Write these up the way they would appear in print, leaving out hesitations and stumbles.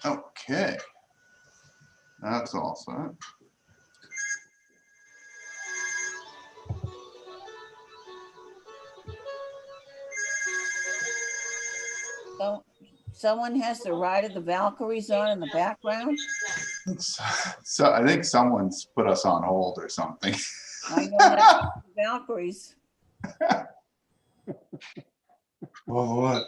Okay. That's all set. So someone has the Ride of the Valkyries on in the background. So I think someone's put us on hold or something. I know that Valkyries. Well, what?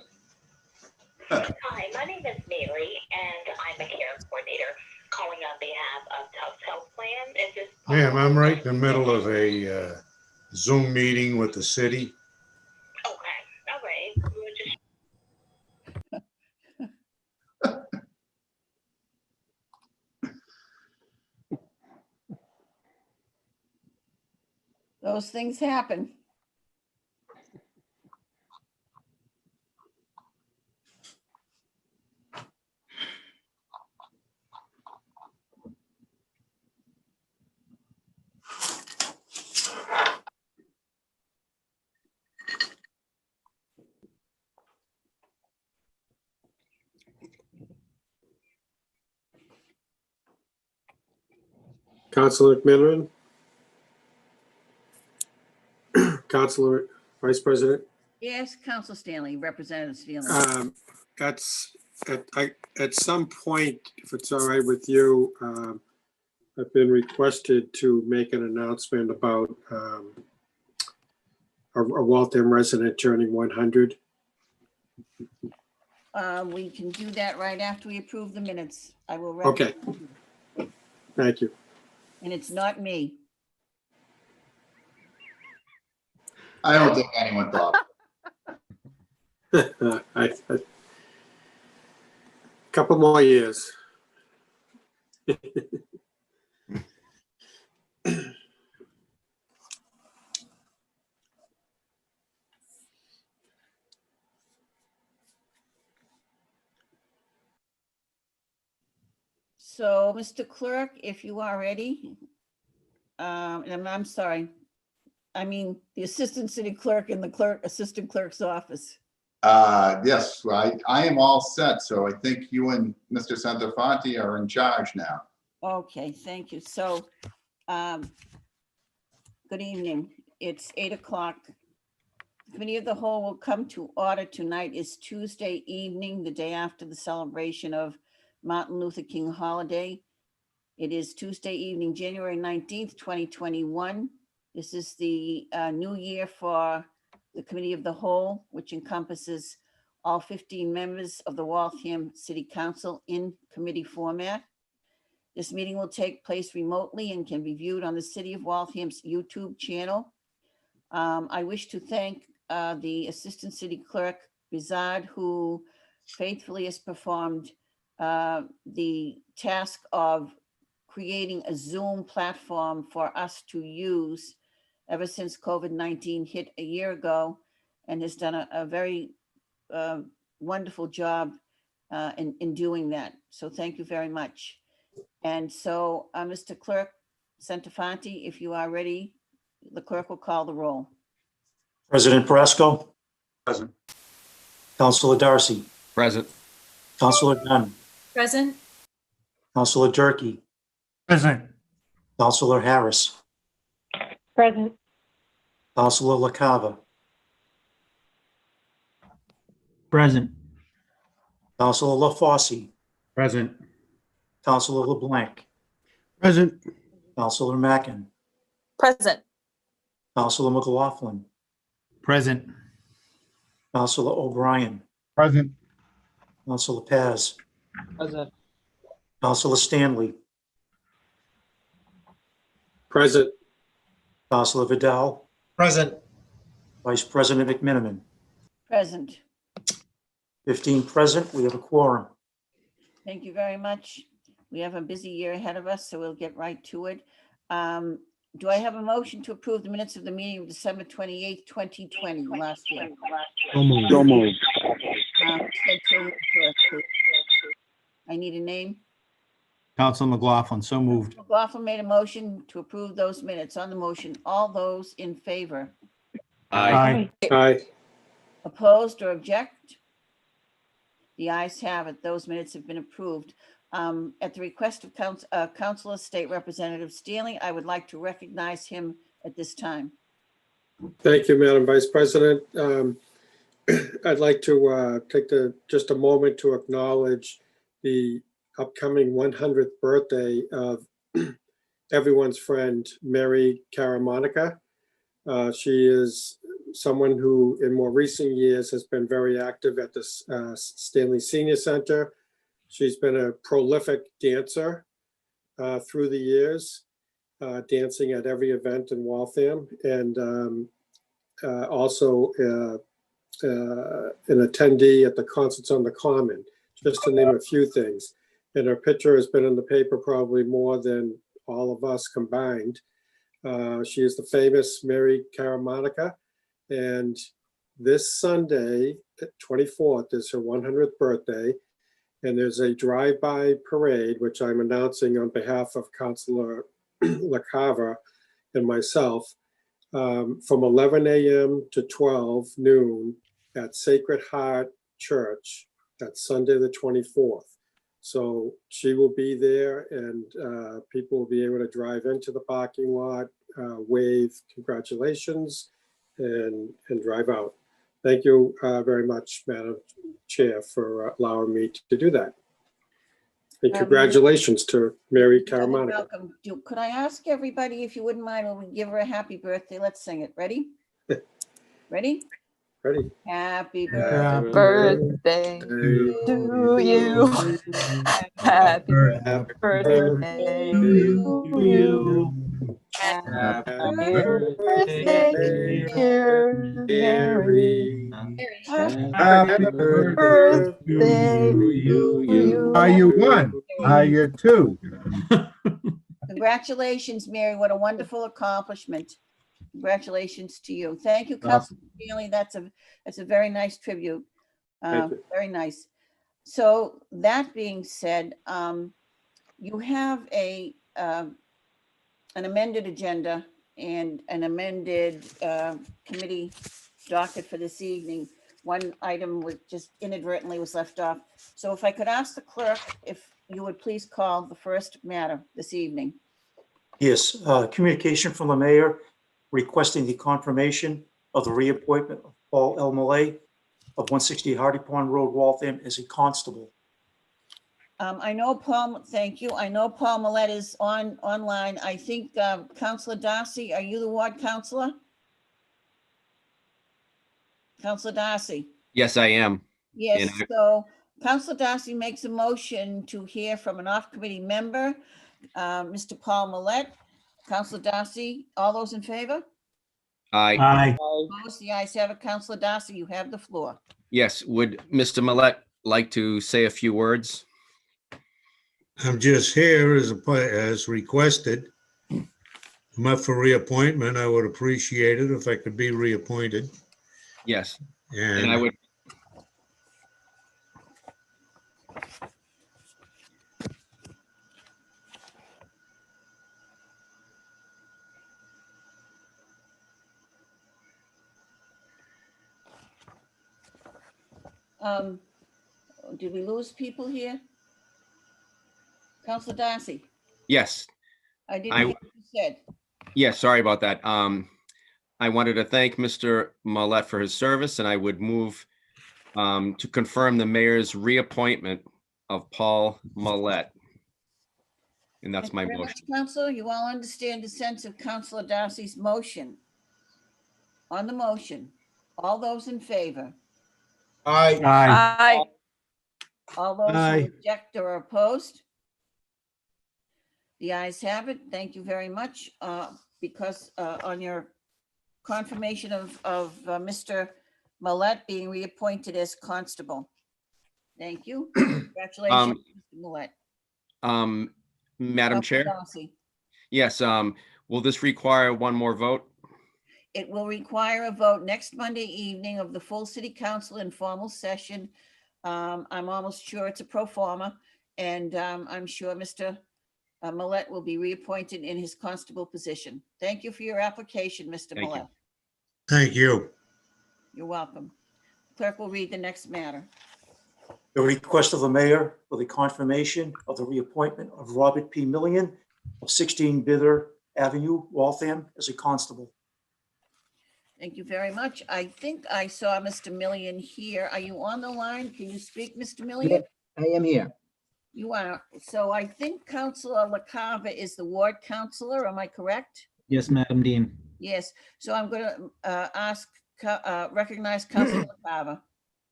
Hi, my name is Mary, and I'm a care coordinator calling on behalf of Tufts Health Plan. Is this Ma'am, I'm right in the middle of a Zoom meeting with the city. okay? All right. We were just Those things happen. Councilor McMillan? Councilor Vice President? Yes, Council Stanley, Representative Stanley. At some point, if it's all right with you, I've been requested to make an announcement about a Waltham resident turning 100. We can do that right after we approve the minutes. I will. Okay. Thank you. And it's not me. I don't think anyone thought. Couple more years. So, Mr. Clerk, if you are ready, and I'm sorry, I mean, the Assistant City Clerk in the Assistant Clerk's office. Yes, I am all set. So I think you and Mr. Santafanti are in charge now. Okay, thank you. So, good evening. It's 8 o'clock. Committee of the Whole will come to order. Tonight is Tuesday evening, the day after the celebration of Martin Luther King holiday. It is Tuesday evening, January 19th, 2021. This is the new year for the Committee of the Whole, which encompasses all 15 members of the Waltham City Council in committee format. This meeting will take place remotely and can be viewed on the City of Waltham's YouTube channel. I wish to thank the Assistant City Clerk, Bizard, who faithfully has performed the task of creating a Zoom platform for us to use ever since COVID-19 hit a year ago, and has done a very wonderful job in doing that. So thank you very much. And so, Mr. Clerk Santafanti, if you are ready, the clerk will call the roll. President Brasco. Present. Councilor Darcy. Present. Councilor Dunn. Present. Councilor Durkee. Present. Councilor Harris. Present. Councilor LaCava. Present. Councilor LaFosse. Present. Councilor LeBlanc. Present. Councilor Mackin. Present. Councilor McLaughlin. Present. Councilor O'Brien. Present. Councilor Paz. Present. Councilor Stanley. Present. Councilor Vidal. Present. Vice President McMiniman. Present. 15 present. We have a quorum. Thank you very much. We have a busy year ahead of us, so we'll get right to it. Do I have a motion to approve the minutes of the meeting of December 28th, 2020, last year? So moved. So moved. Said so moved first, please. I need a name. Council McLaughlin, so moved. McLaughlin made a motion to approve those minutes. On the motion, all those in favor, Aye. Aye. opposed or object? The ayes have it. Those minutes have been approved. At the request of Councilor State Representative Stanley, I would like to recognize him at this time. Thank you, Madam Vice President. I'd like to take just a moment to acknowledge the upcoming 100th birthday of everyone's friend, Mary Karamonica. She is someone who in more recent years has been very active at the Stanley Senior Center. She's been a prolific dancer through the years, dancing at every event in Waltham, and also an attendee at the concerts on the Common, just to name a few things. And her picture has been in the paper probably more than all of us combined. She is the famous Mary Karamonica, and this Sunday, 24th, is her 100th birthday, and there's a drive-by parade, which I'm announcing on behalf of Councilor LaCava and myself, from 11 a.m. to 12 noon at Sacred Heart Church. That's Sunday, the 24th. So she will be there, and people will be able to drive into the parking lot, wave congratulations, and drive out. Thank you very much, Madam Chair, for allowing me to do that. And congratulations to Mary You're Karamonica. welcome. Could I ask everybody, if you wouldn't mind, when we give her a happy birthday, let's sing it. Ready? Ready? Ready? Happy Happy Birthday to you. Happy birthday to you. Happy birthday, dear Mary. Happy birthday to you. Are you one? Are you two? Congratulations, Mary. What a wonderful accomplishment. Congratulations to you. Thank you, Awesome. Councilor Stanley. That's a very nice tribute. Thank you. Very nice. So that being said, you have an amended agenda and an amended committee docket for this evening. One item was just inadvertently was left off. So if I could ask the clerk if you would please call the first matter this evening. Yes, communication from the mayor requesting the confirmation of the reappointment of Paul L. Millet of 160 Hardy Pond Road, Waltham, as a constable. I know Paul, thank you. I know Paul Millet is online. I think Councilor Darcy, are you the ward councilor? Councilor Darcy? Yes, I am. Yes, And so Councilor Darcy makes a motion to hear from an off-committee member, Mr. Paul Millet. Councilor Darcy, all those in favor? I, Opposed? The ayes have it. Councilor Darcy, you have the floor. yes, would Mr. Millet like to say a few words? I'm just here as requested. I'm up for reappointment. I would appreciate it if I could be reappointed. Yes, and I And would, Did we lose people here? Councilor Darcy, yes, I didn't I- hear what you said. yes, sorry about that. I wanted to thank Mr. Millet for his service, and I would move to confirm the mayor's reappointment of Paul Millet. And that's Thank my you very much, motion. Councilor, you all understand the sense of Councilor Darcy's motion. On the motion, all those in favor, Aye. all those who Aye. object or opposed? The ayes have it. Thank you very much. Because on your confirmation of Mr. Millet being reappointed as constable. Thank you. Congratulations, Mr. Millet. Madam Councilor Chair, Darcy. yes, will this require one more vote? It will require a vote next Monday evening of the full city council informal session. I'm almost sure it's a pro forma, and I'm sure Mr. Millet will be reappointed in his constable position. Thank you for your application, Mr. Thank you. Millet. thank you. You're welcome. Clerk will read the next matter. The request of the mayor for the confirmation of the reappointment of Robert P. Millian of 16 Bither Avenue, Waltham, as a constable. Thank you very much. I think I saw Mr. Million here. Are you on the line? Can you speak, Mr. Million? I am here. You are. So I think Councilor LaCava is the ward counselor. Am I correct? Yes, Madam Dean. Yes. So I'm going to recognize Councilor LaCava.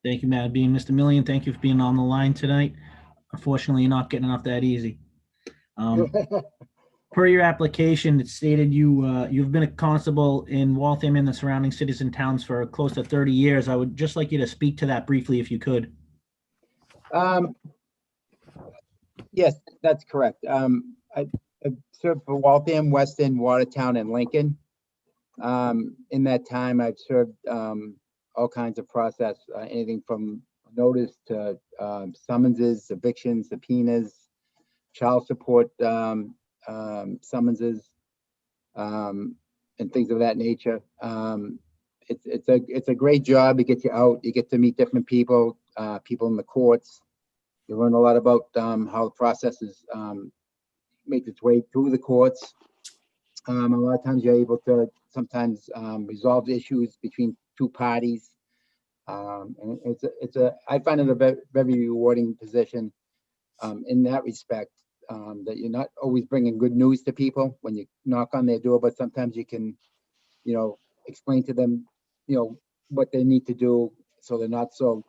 Thank you, Madam Dean. Mr. Million, thank you for being on the line tonight. Unfortunately, you're not getting off that easy. Per your application, it stated you've been a constable in Waltham and the surrounding cities and towns for close to 30 years. I would just like you to speak to that briefly if you could. Yes, that's correct. I served for Waltham, Weston, Watertown, and Lincoln. In that time, I've served all kinds of process, anything from notice to summonses, evictions, subpoenas, child support summonses, and things of that nature. It's a great job. It gets you out. You get to meet different people, people in the courts. You learn a lot about how the process is makes its way through the courts. A lot of times you're able to sometimes resolve issues between two parties. And I find it a very, very rewarding position in that respect, that you're not always bringing good news to people when you knock on their door, but sometimes you can, explain to them, what they need to do so they're not so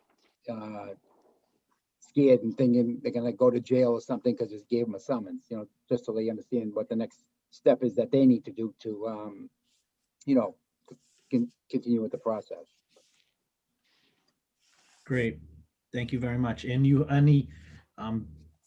scared and thinking they're going to go to jail or something because just gave them a summons, just so they understand what the next step is that they need to do to, continue with the process. Great. Thank you very much. And you, any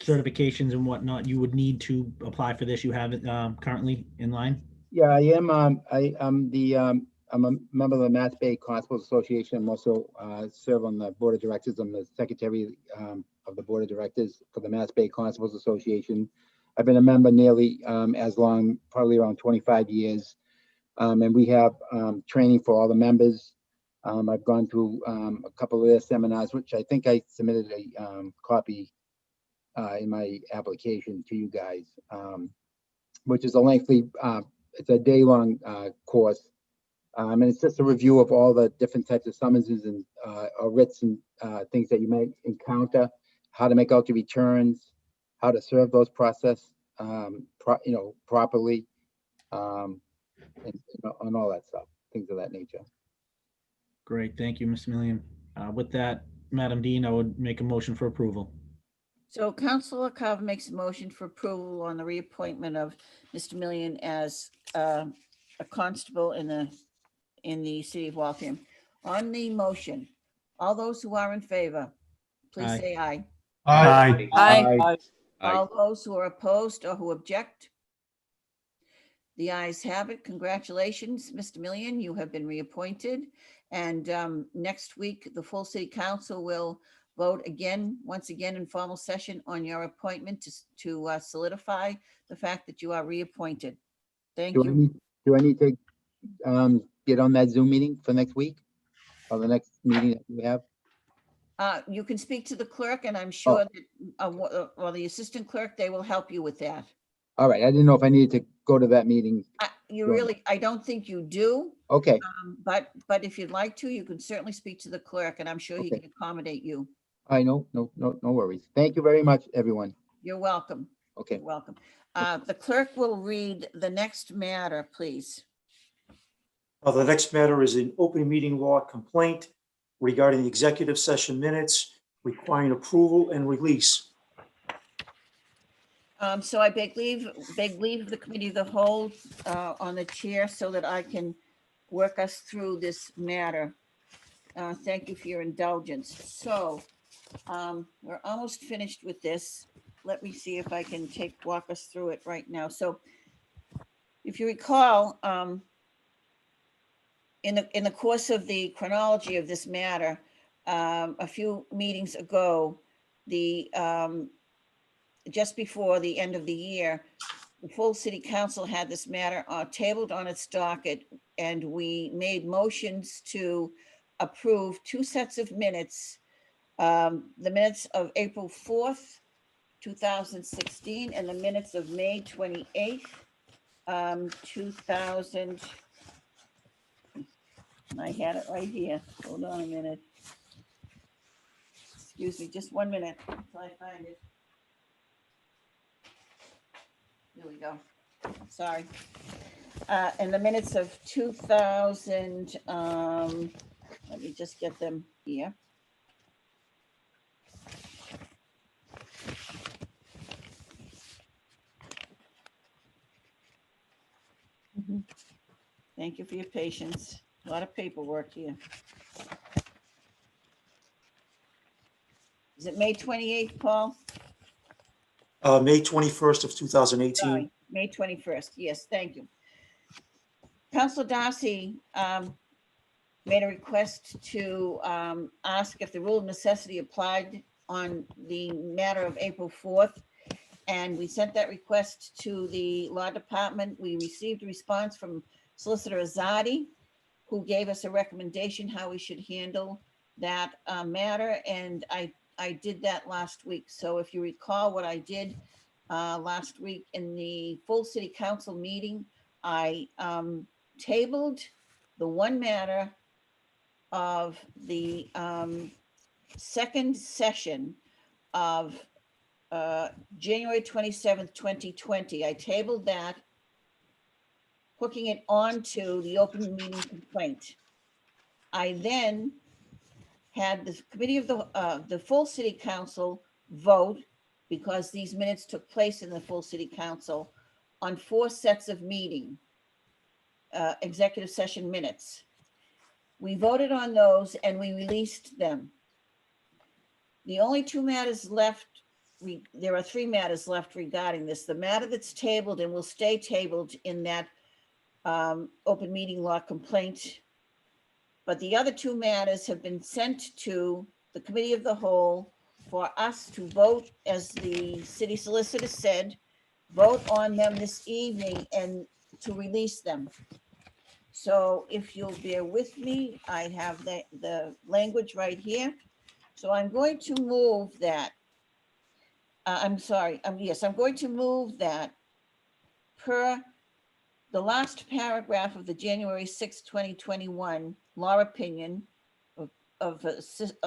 certifications and whatnot you would need to apply for this, you have it currently in line? Yeah, I am. I'm a member of the Mass Bay Constables Association. I'm also serve on the board of directors. I'm the secretary of the board of directors for the Mass Bay Constables Association. I've been a member nearly as long, probably around 25 years. And we have training for all the members. I've gone through a couple of their seminars, which I think I submitted a copy in my application to you guys, which is a lengthy, it's a day-long course. And it's just a review of all the different types of summonses and or writs and things that you may encounter, how to make out your returns, how to serve those process, properly, and on all that stuff, things of that nature. Great. Thank you, Mr. Million. With that, Madam Dean, I would make a motion for approval. So Councilor LaCava makes a motion for approval on the reappointment of Mr. Million as a constable in the city of Waltham. On the motion, all those who are in favor, please Aye. say aye. Aye. Aye. All those who are opposed or who object? The ayes have it. Congratulations, Mr. Million. You have been reappointed. And next week, the full city council will vote once again in formal session on your appointment to solidify the fact that you are reappointed. Thank you. Do I need to get on that Zoom meeting for next week or the next meeting that we have? You can speak to the clerk, and I'm sure that, or the assistant clerk, they will help you with that. All right. I didn't know if I needed to go to that meeting. I don't think you do. Okay. But if you'd like to, you can certainly speak to the clerk, and I'm sure he Okay. can accommodate you. I know. No worries. Thank you very much, everyone. You're welcome. Okay. You're welcome. The clerk will read the next matter, please. The next matter is an open meeting law complaint regarding the executive session minutes requiring approval and release. So I beg leave of the committee of the whole on the chair so that I can work us through this matter. Thank you for your indulgence. So we're almost finished with this. Let me see if I can walk us through it right now. So if you recall, in the course of the chronology of this matter, a few meetings ago, just before the end of the year, the full city council had this matter tabled on its docket, and we made motions to approve two sets of minutes The minutes of April 4th, 2016, and the minutes of May 28th, 2000. I had it right here. Hold on a minute. Excuse me, just 1 minute until I find it. Here we go. Sorry. And the minutes of 2000, let me just get them here. Thank you for your patience. A lot of paperwork here. Is it May 28th, Paul? May 21st of 2018. Sorry, May 21st. Yes, thank you. Councilor Darcy made a request to ask if the rule of necessity applied on the matter of April 4th. And we sent that request to the law department. We received a response from Solicitor Azadi, who gave us a recommendation how we should handle that matter. And I did that last week. So if you recall what I did last week in the full city council meeting, I tabled the one matter of the second session of January 27th, 2020. I tabled that, hooking it onto the open meeting complaint. I then had the committee of the full city council vote, because these minutes took place in the full city council, on 4 sets of meeting executive session minutes. We voted on those and we released them. The only 2 matters left, there are 3 matters left regarding this. The matter that's tabled and will stay tabled in that open meeting law complaint. But the other 2 matters have been sent to the committee of the whole for us to vote, as the city solicitor said, vote on them this evening and to release them. So if you'll bear with me, I have the language right here. So I'm going to move that. I'm sorry. Yes, I'm going to move that per the last paragraph of the January 6, 2021 law opinion of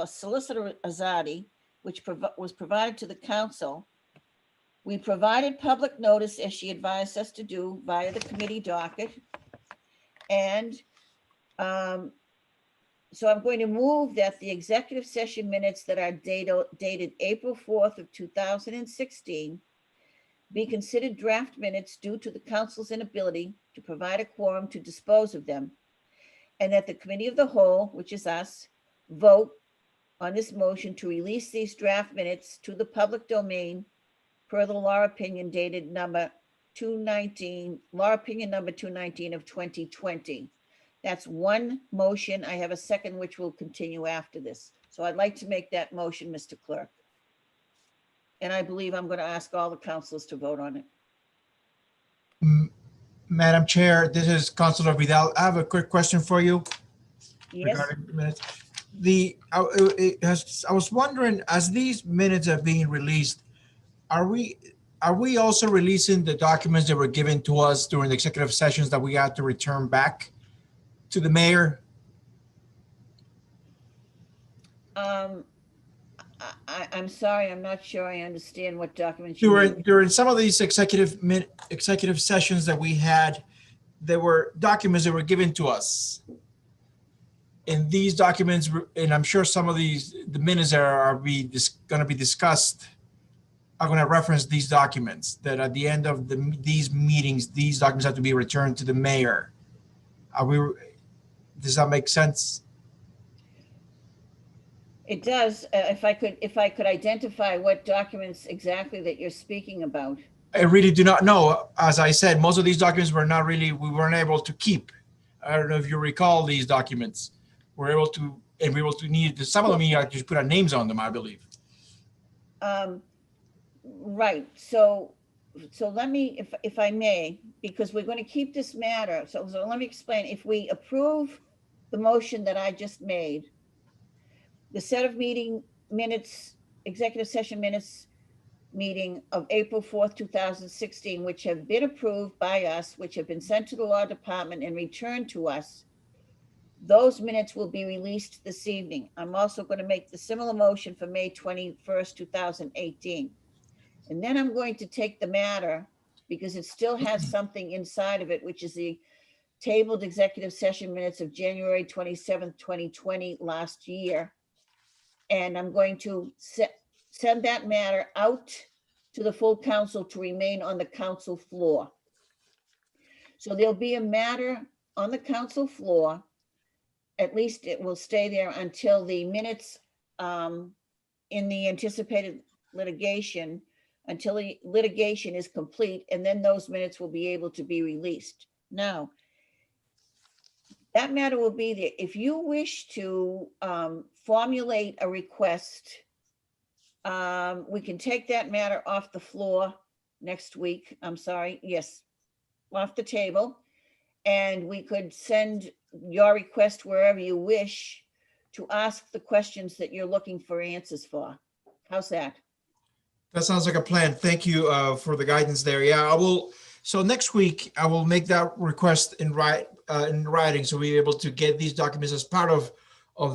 Solicitor Azadi, which was provided to the council. We provided public notice, as she advised us to do, via the committee docket. And so I'm going to move that the executive session minutes that are dated April 4th of 2016 be considered draft minutes due to the council's inability to provide a quorum to dispose of them, and that the committee of the whole, which is us, vote on this motion to release these draft minutes to the public domain per the law opinion dated number 219, law opinion number 219 of 2020. That's one motion. I have a second, which will continue after this. So I'd like to make that motion, Mr. Clerk. And I believe I'm going to ask all the councilors to vote on it. Madam Chair, this is Councilor Vidal. I have a quick question for you. Yes. Regarding the minutes. I was wondering, as these minutes are being released, are we also releasing the documents that were given to us during the executive sessions that we had to return back to the mayor? I'm sorry, I'm not sure I understand what documents you mean. During some of these executive sessions that we had, there were documents that were given to us. And these documents, and I'm sure some of the minutes that are going to be discussed are going to reference these documents, that at the end of these meetings, these documents have to be returned to the mayor. Does that make sense? It does. If I could identify what documents exactly that you're speaking about. I really do not know. As I said, most of these documents we weren't able to keep. I don't know if you recall these documents. We were able to need some of them. You just put our names on them, I believe. Right. So let me, if I may, because we're going to keep this matter. So let me explain. If we approve the motion that I just made, the set of meeting minutes, executive session minutes meeting of April 4th, 2016, which have been approved by us, which have been sent to the law department and returned to us. Those minutes will be released this evening. I'm also going to make the similar motion for May 21st, 2018. And then I'm going to take the matter, because it still has something inside of it, which is the tabled executive session minutes of January 27th, 2020, last year. And I'm going to send that matter out to the full council to remain on the council floor. So there'll be a matter on the council floor. At least it will stay there until the minutes in the anticipated litigation, until the litigation is complete, and then those minutes will be able to be released. Now, that matter will be there. If you wish to formulate a request, we can take that matter off the floor next week. I'm sorry, yes, off the table. And we could send your request wherever you wish to ask the questions that you're looking for answers for. How's that? That sounds like a plan. Thank you for the guidance there. Yeah, I will. So next week, I will make that request in writing, so we're able to get these documents as part of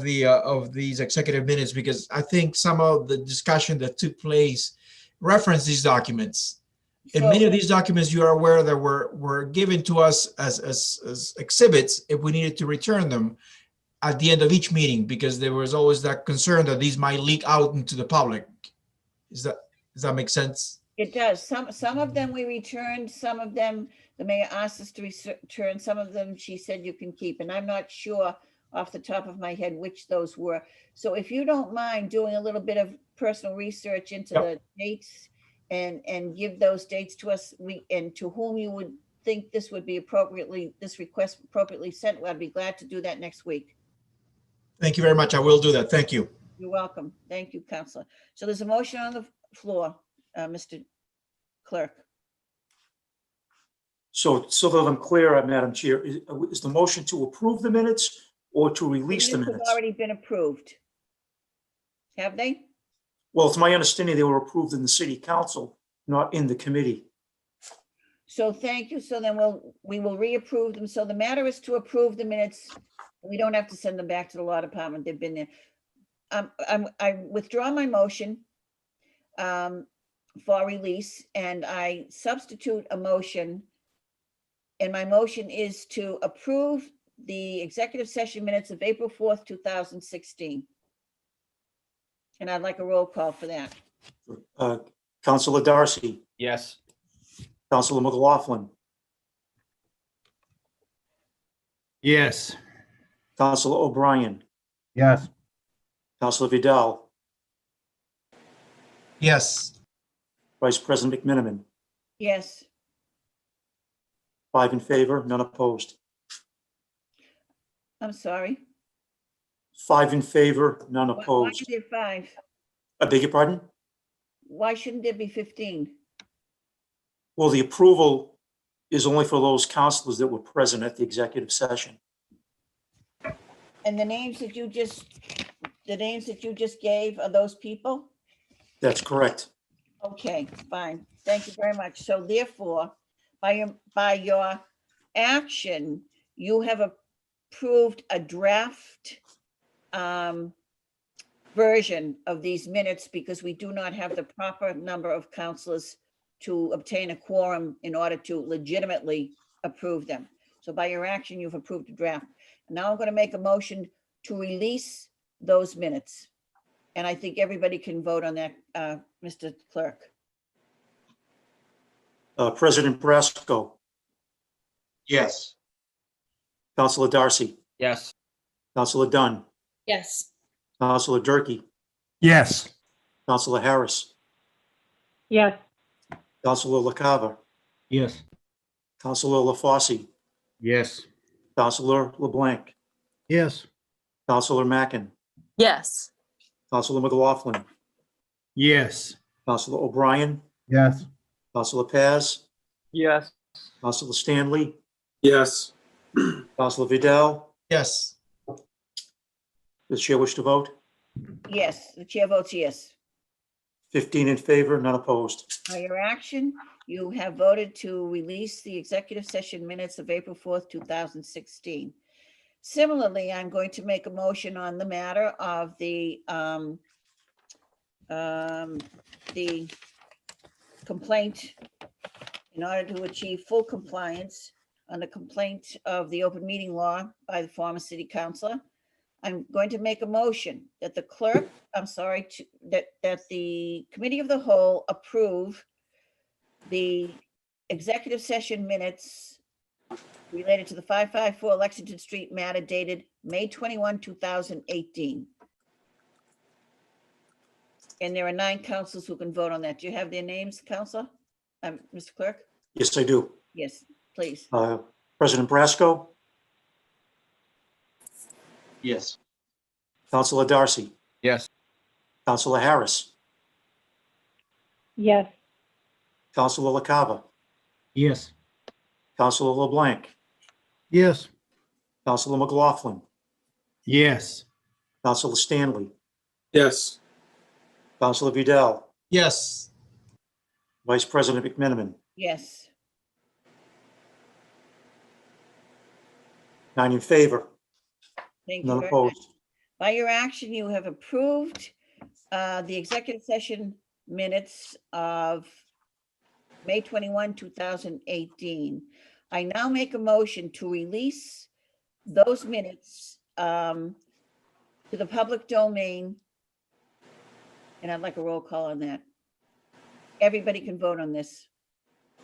these executive minutes, because I think some of the discussion that took place reference these documents. And many of these documents, you are aware that were given to us as exhibits if we needed to return them at the end of each meeting, because there was always that concern that these might leak out into the public. Does that make sense? It does. Some of them we returned, some of them the mayor asked us to return, some of them she said you can keep, and I'm not sure off the top of my head which those were. So if you don't mind doing a little bit of personal research into the dates and give those dates to us, and to whom you would think this would be this request appropriately sent, I'd be glad to do that next week. Thank you very much. I will do that. Thank you. You're welcome. Thank you, Counselor. So there's a motion on the floor, Mr. Clerk. So that I'm clear, Madam Chair, is the motion to approve the minutes or to release the Minutes have minutes? already been approved. Have they? Well, it's my understanding they were approved in the city council, not in the committee. So thank you. So then we will reapprove them. So the matter is to approve the minutes. We don't have to send them back to the law department. They've been there. I withdraw my motion for release, and I substitute a motion. And my motion is to approve the executive session minutes of April 4th, 2016. And I'd like a roll call for that. Councilor Darcy, Yes. Councilor McLaughlin, Yes. Councilor O'Brien, Yes. Councilor Vidal, Yes. Vice President McMiniman, Yes. 5 in favor, none opposed. I'm sorry. 5 in favor, none Why opposed. is there 5? I beg your pardon? Why shouldn't there be 15? Well, the approval is only for those councilors that were present at the executive session. And the names that you just gave are those people? That's correct. Okay, fine. Thank you very much. So therefore, by your action, you have approved a draft version of these minutes, because we do not have the proper number of councilors to obtain a quorum in order to legitimately approve them. So by your action, you've approved a draft. Now I'm going to make a motion to release those minutes. And I think everybody can vote on that, Mr. Clerk. President Brasco, Yes. Councilor Darcy, Yes. Councilor Dunn, Yes. Councilor Durkee, Yes. Councilor Harris, Yes. Councilor LaCava, Yes. Councilor LaFosse, Yes. Councilor LeBlanc, Yes. Councilor Mackin, Yes. Councilor McLaughlin, Yes. Councilor O'Brien, Yes. Councilor Paz, Yes. Councilor Stanley, Yes. Councilor Vidal. Yes. Does the chair wish to vote? Yes, the chair votes yes. 15 in favor, none opposed. By your action, you have voted to release the executive session minutes of April 4th, 2016. Similarly, I'm going to make a motion on the matter of the complaint in order to achieve full compliance on the complaint of the open meeting law by the former city councilor. I'm going to make a motion that the clerk, that the committee of the whole approve the executive session minutes related to the 554 Lexington Street matter dated May 21, 2018. And there are 9 councils who can vote on that. Do you have their names, Counselor? Mr. Clerk? Yes, I do. Yes, please. President Brasco, Yes. Councilor Darcy, Yes. Councilor Harris, Yes. Councilor LaCava, Yes. Councilor LeBlanc, Yes. Councilor McLaughlin, Yes. Councilor Stanley, Yes. Councilor Vidal, Yes. Vice President McMenamin, Yes. 9 in favor, Thank you none very much. opposed. By your action, you have approved the executive session minutes of May 21, 2018. I now make a motion to release those minutes to the public domain. And I'd like a roll call on that. Everybody can vote on this.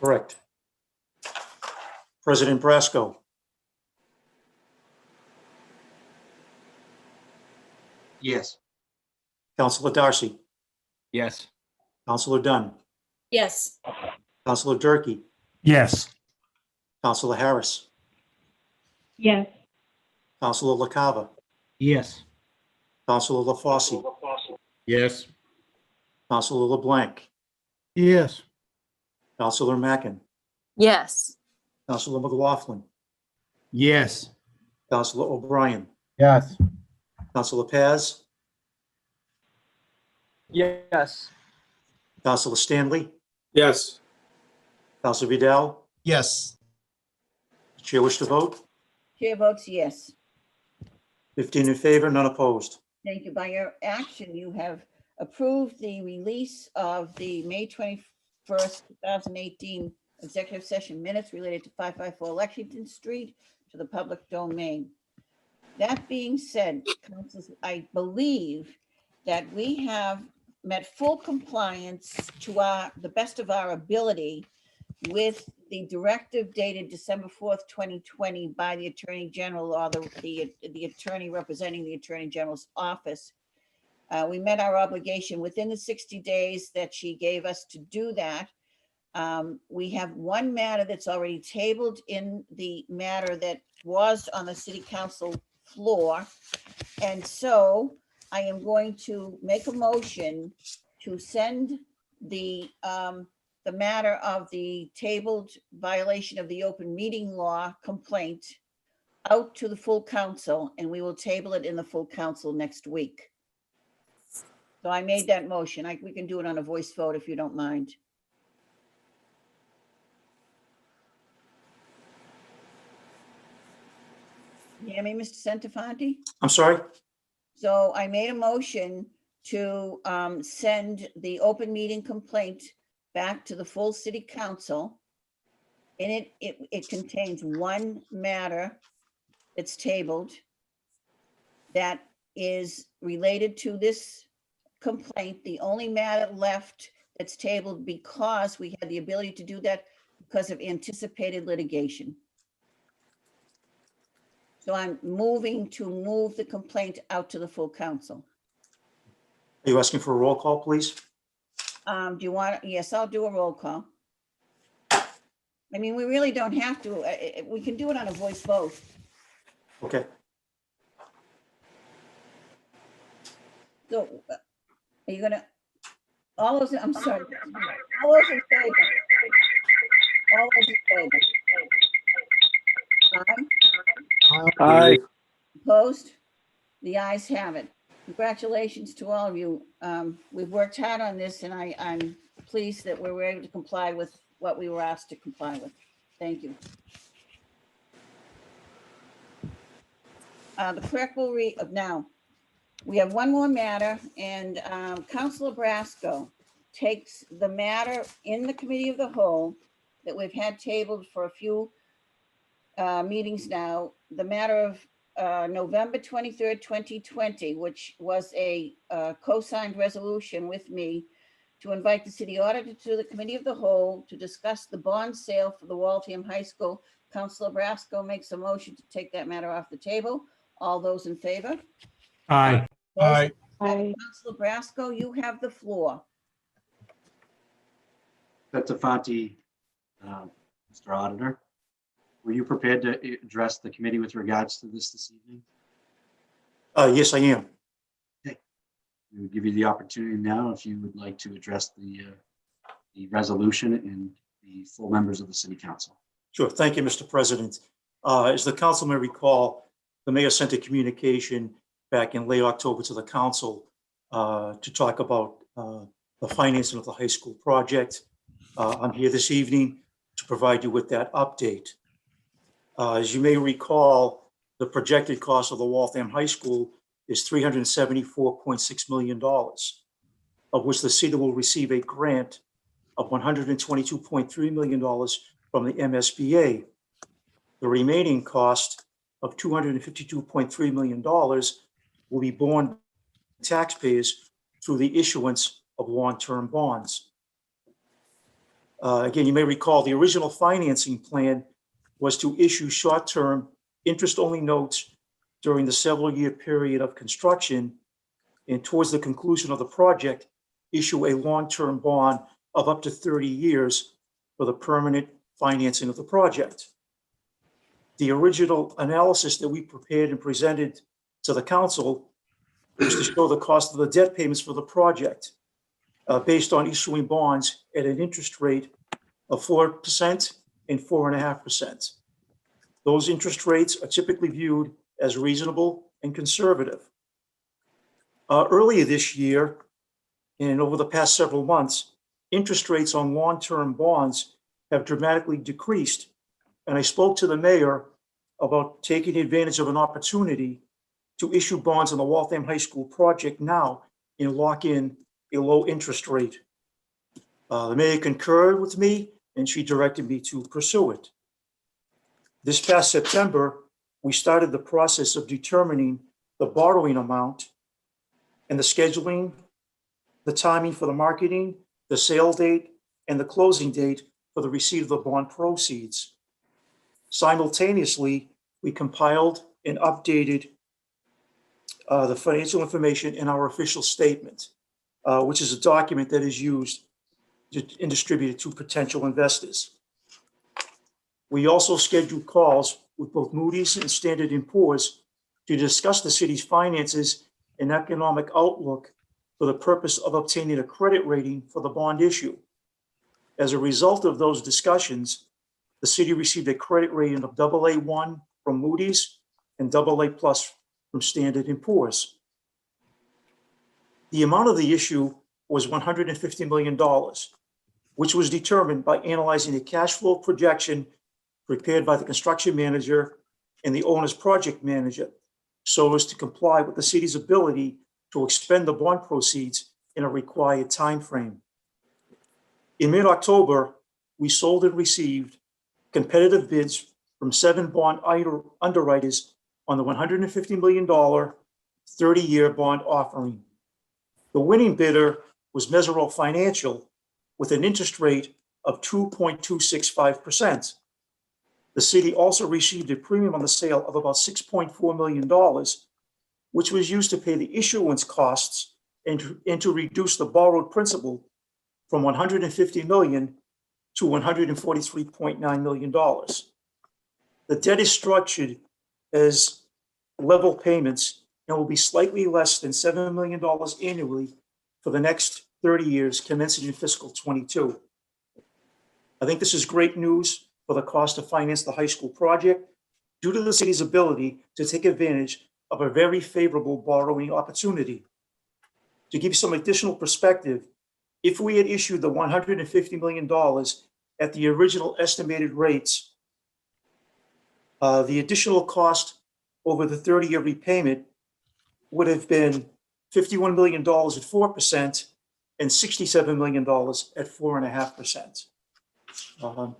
Correct. President Brasco, Yes. Councilor Darcy, Yes. Councilor Dunn, Yes. Councilor Durkee, Yes. Councilor Harris, Yes. Councilor LaCava, Yes. Councilor LaFosse, Yes. Councilor LeBlanc, Yes. Councilor Mackin, Yes. Councilor McLaughlin, Yes. Councilor O'Brien, Yes. Councilor Paz, Yes. Councilor Stanley, Yes. Councilor Vidal, Yes. Chair wish to vote? Chair votes yes. 15 in favor, none opposed. Thank you. By your action, you have approved the release of the May 21st, 2018 executive session minutes related to 554 Lexington Street to the public domain. That being said, councils, I believe that we have met full compliance to the best of our ability with the directive dated December 4th, 2020 by the Attorney General or the attorney representing the Attorney General's office. We met our obligation within the 60 days that she gave us to do that. We have one matter that's already tabled in the matter that was on the city council floor. And so I am going to make a motion to send the matter of the tabled violation of the open meeting law complaint out to the full council, and we will table it in the full council next week. So I made that motion. We can do it on a voice vote if you don't mind. You hear me, Mr. Santafanti? I'm sorry? So I made a motion to send the open meeting complaint back to the full city council. And it contains one matter that's tabled that is related to this complaint. The only matter left that's tabled because we had the ability to do that because of anticipated litigation. So I'm moving to move the complaint out to the full council. Are you asking for a roll call, please? Do you want, yes, I'll do a roll call. I mean, we really don't have to, we can do it on a voice vote. Okay. So are you gonna, all those, I'm sorry, all those in favor? All those in favor? Aye. Aye. Opposed? The ayes have it. Congratulations to all of you. We've worked hard on this and I'm pleased that we were able to comply with what we were asked to comply with. Thank you. The clerk will read now. We have one more matter and Councilor Brasco takes the matter in the committee of the whole that we've had tabled for a few meetings now, the matter of November 23rd, 2020, which was a co-signed resolution with me to invite the city auditor to the committee of the whole to discuss the bond sale for the Waltham High School. Councilor Brasco makes a motion to take that matter off the table. All those in favor? Aye. Aye. Councilor Brasco, you have the floor. Santafanti, Mr. Auditor, were you prepared to address the committee with regards to this evening? Yes, I am. We would give you the opportunity now if you would like to address the resolution and the full members of the city council. Sure. Thank you, Mr. President. As the council may recall, the mayor sent a communication back in late October to the council to talk about the financing of the high school project. I'm here this evening to provide you with that update. As you may recall, the projected cost of the Waltham High School is $374.6 million, of which the city will receive a grant of $122.3 million from the MSBA. The remaining cost of $252.3 million will be borne by taxpayers through the issuance of long-term bonds. Again, you may recall the original financing plan was to issue short-term interest-only notes during the several-year period of construction, and towards the conclusion of the project, issue a long-term bond of up to 30 years for the permanent financing of the project. The original analysis that we prepared and presented to the council was to show the cost of the debt payments for the project based on issuing bonds at an interest rate of 4% and 4.5%. Those interest rates are typically viewed as reasonable and conservative. Earlier this year, and over the past several months, interest rates on long-term bonds have dramatically decreased. And I spoke to the mayor about taking advantage of an opportunity to issue bonds on the Waltham High School project now and lock in a low interest rate. The mayor concurred with me and she directed me to pursue it. This past September, we started the process of determining the borrowing amount and the scheduling, the timing for the marketing, the sale date, and the closing date for the receipt of the bond proceeds. Simultaneously, we compiled and updated the financial information in our official statement, which is a document that is used and distributed to potential investors. We also scheduled calls with both Moody's and Standard & Poor's to discuss the city's finances and economic outlook for the purpose of obtaining a credit rating for the bond issue. As a result of those discussions, the city received a credit rating of AA1 from Moody's and AA+ from Standard & Poor's. The amount of the issue was $150 million, which was determined by analyzing a cash flow projection prepared by the construction manager and the owner's project manager, so as to comply with the city's ability to expend the bond proceeds in a required timeframe. In mid-October, we sold and received competitive bids from 7 bond underwriters on the $150 million 30-year bond offering. The winning bidder was Meserole Financial with an interest rate of 2.265%. The city also received a premium on the sale of about $6.4 million, which was used to pay the issuance costs and to reduce the borrowed principal from $150 million to $143.9 million. The debt is structured as level payments and will be slightly less than $7 million annually for the next 30 years, commencing in fiscal 22. I think this is great news for the cost to finance the high school project due to the city's ability to take advantage of a very favorable borrowing opportunity. To give you some additional perspective, if we had issued the $150 million at the original estimated rates, the additional cost over the 30-year repayment would have been $51 million at 4% and $67 million at 4.5%.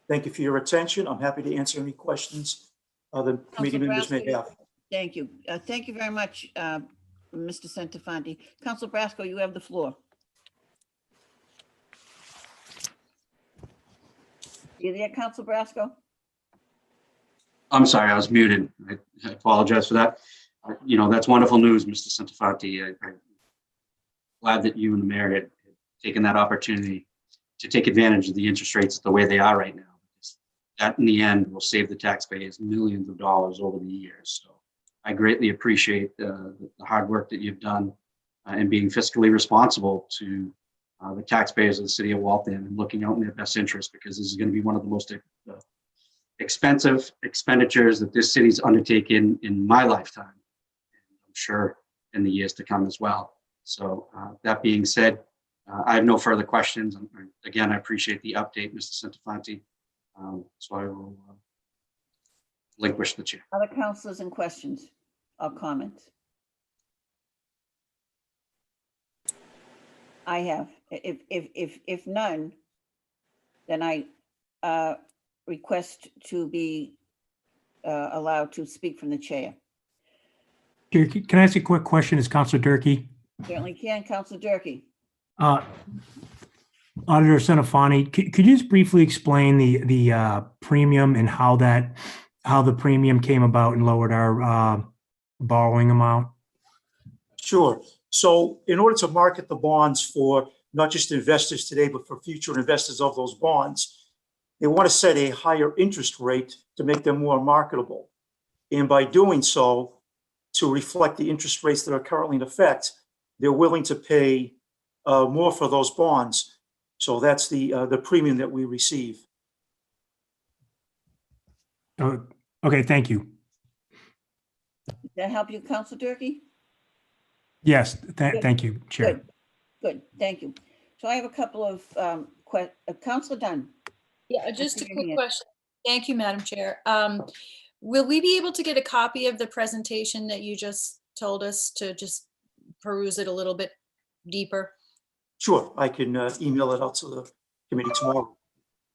Thank you for your attention. I'm happy to answer any questions the committee Councilor members may Brasco, have. Thank you. Thank you very much, Mr. Santafanti. Councilor Brasco, you have the floor. You there, Councilor Brasco? I'm sorry, I was muted. I apologize for that. You know, that's wonderful news, Mr. Santafanti. I'm glad that you and the mayor had taken that opportunity to take advantage of the interest rates the way they are right now. That in the end will save the taxpayers millions of dollars over the years. So I greatly appreciate the hard work that you've done and being fiscally responsible to the taxpayers of the city of Waltham and looking out in their best interest, because this is going to be one of the most expensive expenditures that this city's undertaken in my lifetime. And I'm sure in the years to come as well. So that being said, I have no further questions. Again, I appreciate the update, Mr. Santafanti. So I will relinquish the chair. Other councilors and questions or comments? I have. If none, then I request to be allowed to speak from the chair. Can I ask a quick question? Is Councilor Durkee? Certainly can. Councilor Durkee. Auditor Santafanti, could you just briefly explain the premium and how the premium came about and lowered our borrowing amount? Sure. So in order to market the bonds for not just investors today, but for future investors of those bonds, they want to set a higher interest rate to make them more marketable. And by doing so, to reflect the interest rates that are currently in effect, they're willing to pay more for those bonds. So that's the premium that we receive. Okay, thank you. Does that help you, Councilor Durkee? Yes, thank you, Chair. Good, thank you. So I have a couple of Councilor Dunn. Yeah, just a quick question. Thank you, Madam Chair. Will we be able to get a copy of the presentation that you just told us to just peruse it a little bit deeper? Sure, I can email it out to the committee tomorrow.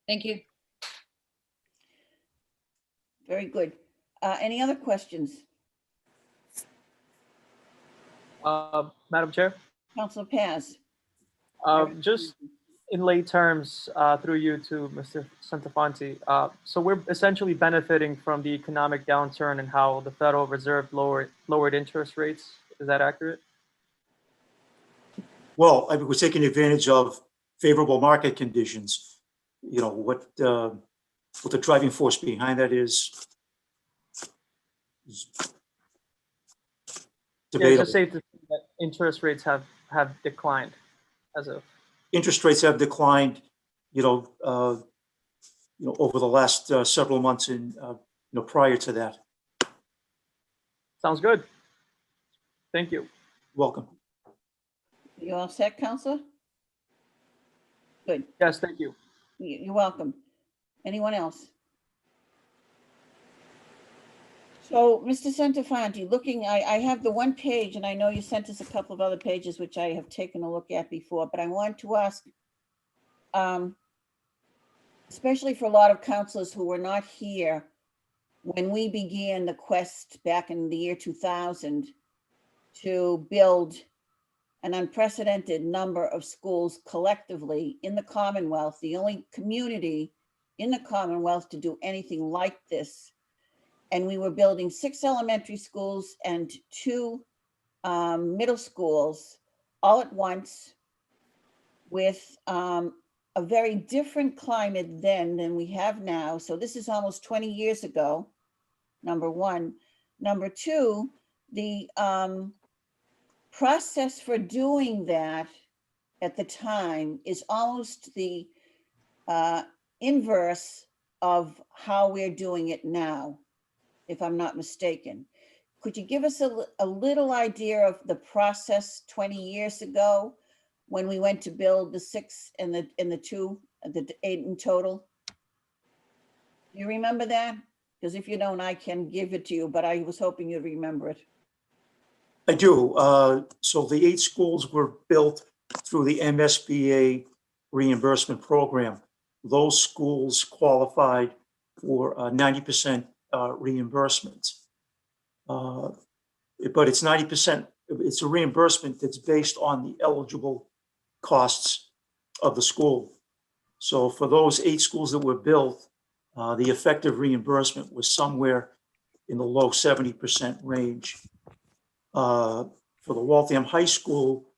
Thank you. Very good. Any other questions? Madam Chair, Councilor Paz. just in lay terms, through you to Mr. Santafanti, so we're essentially benefiting from the economic downturn and how the Federal Reserve lowered interest rates. Is that accurate? Well, I mean, we're taking advantage of favorable market conditions. You know, what the driving force behind that is Yeah, it's just safe to say that interest rates have declined as of. Interest rates have declined, over the last several months and, prior to that. Sounds good. Thank you. Welcome. You all set, Councilor? Good. Yes, thank you. You're welcome. Anyone else? So, Mr. Santafanti, I have the one page, and I know you sent us a couple of other pages, which I have taken a look at before, but I want to ask, especially for a lot of councilors who were not here when we began the quest back in the year 2000 to build an unprecedented number of schools collectively in the Commonwealth, the only community in the Commonwealth to do anything like this. And we were building 6 elementary schools and 2 middle schools all at once with a very different climate then than we have now. So this is almost 20 years ago, number one. Number two, the process for doing that at the time is almost the inverse of how we're doing it now, if I'm not mistaken. could you give us a little idea of the process 20 years ago when we went to build the 6 and the 2, the 8 in total? Do you remember that? Because if you don't, I can give it to you, but I was hoping you'd remember it. I do. So the 8 schools were built through the MSBA reimbursement program. Those schools qualified for 90% reimbursement. But it's 90%, it's a reimbursement that's based on the eligible costs of the school. So for those 8 schools that were built, the effective reimbursement was somewhere in the low 70% range. For the Waltham High School,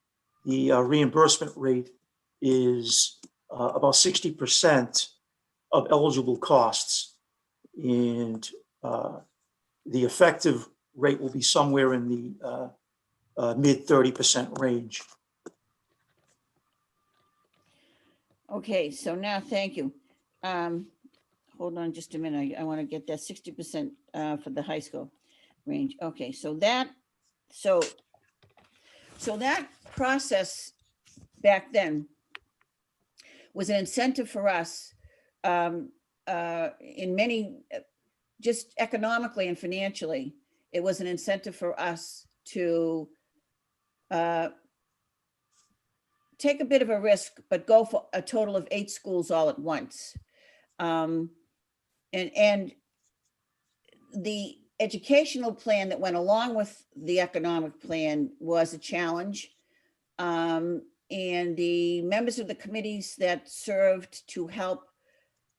the reimbursement rate is about 60% of eligible costs. And the effective rate will be somewhere in the mid 30% range. Okay, so now, thank you. Hold on just a minute. I want to get that 60% for the high school range. Okay, so that process back then was an incentive for us in many, just economically and financially. It was an incentive for us to take a bit of a risk, but go for a total of 8 schools all at once. And the educational plan that went along with the economic plan was a challenge. And the members of the committees that served to help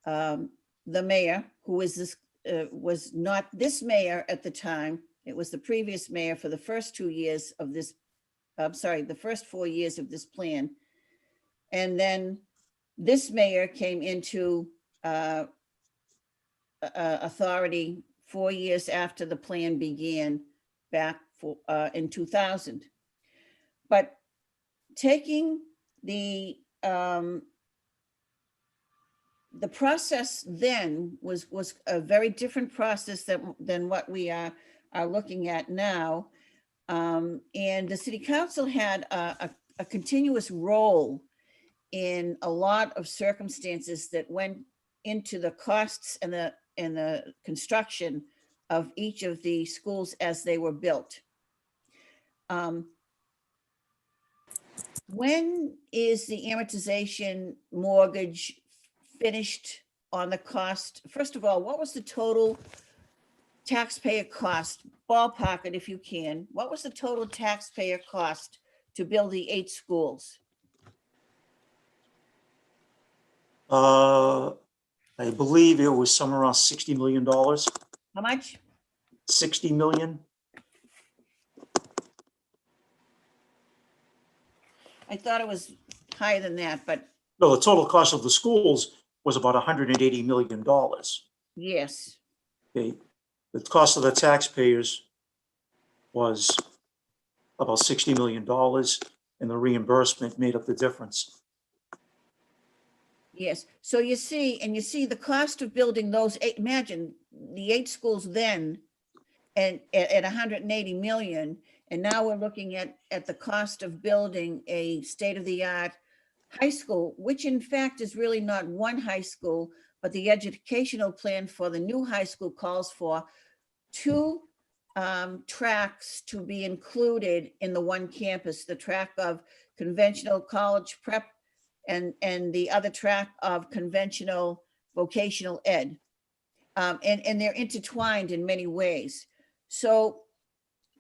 the mayor, who was not this mayor at the time, it was the previous mayor for the first 2 years of this, I'm sorry, the first 4 years of this plan. And then this mayor came into authority 4 years after the plan began back in 2000. But taking the process then was a very different process than what we are looking at now. And the city council had a continuous role in a lot of circumstances that went into the costs and the construction of each of the schools as they were built. When is the amortization mortgage finished on the cost? First of all, what was the total taxpayer cost? Ballpark it if you can. What was the total taxpayer cost to build the 8 schools? I believe it was somewhere around $60 million. How much? 60 million. I thought it was higher than that, but No, the total cost of the schools was about $180 million. yes. Okay. The cost of the taxpayers was about $60 million, and the reimbursement made up the difference. Yes, so you see the cost of building those 8, imagine the 8 schools then and at 180 million. And now we're looking at the cost of building a state-of-the-art high school, which in fact is really not one high school, but the educational plan for the new high school calls for 2 tracks to be included in the one campus, the track of conventional college prep and the other track of conventional vocational ed. And they're intertwined in many ways. So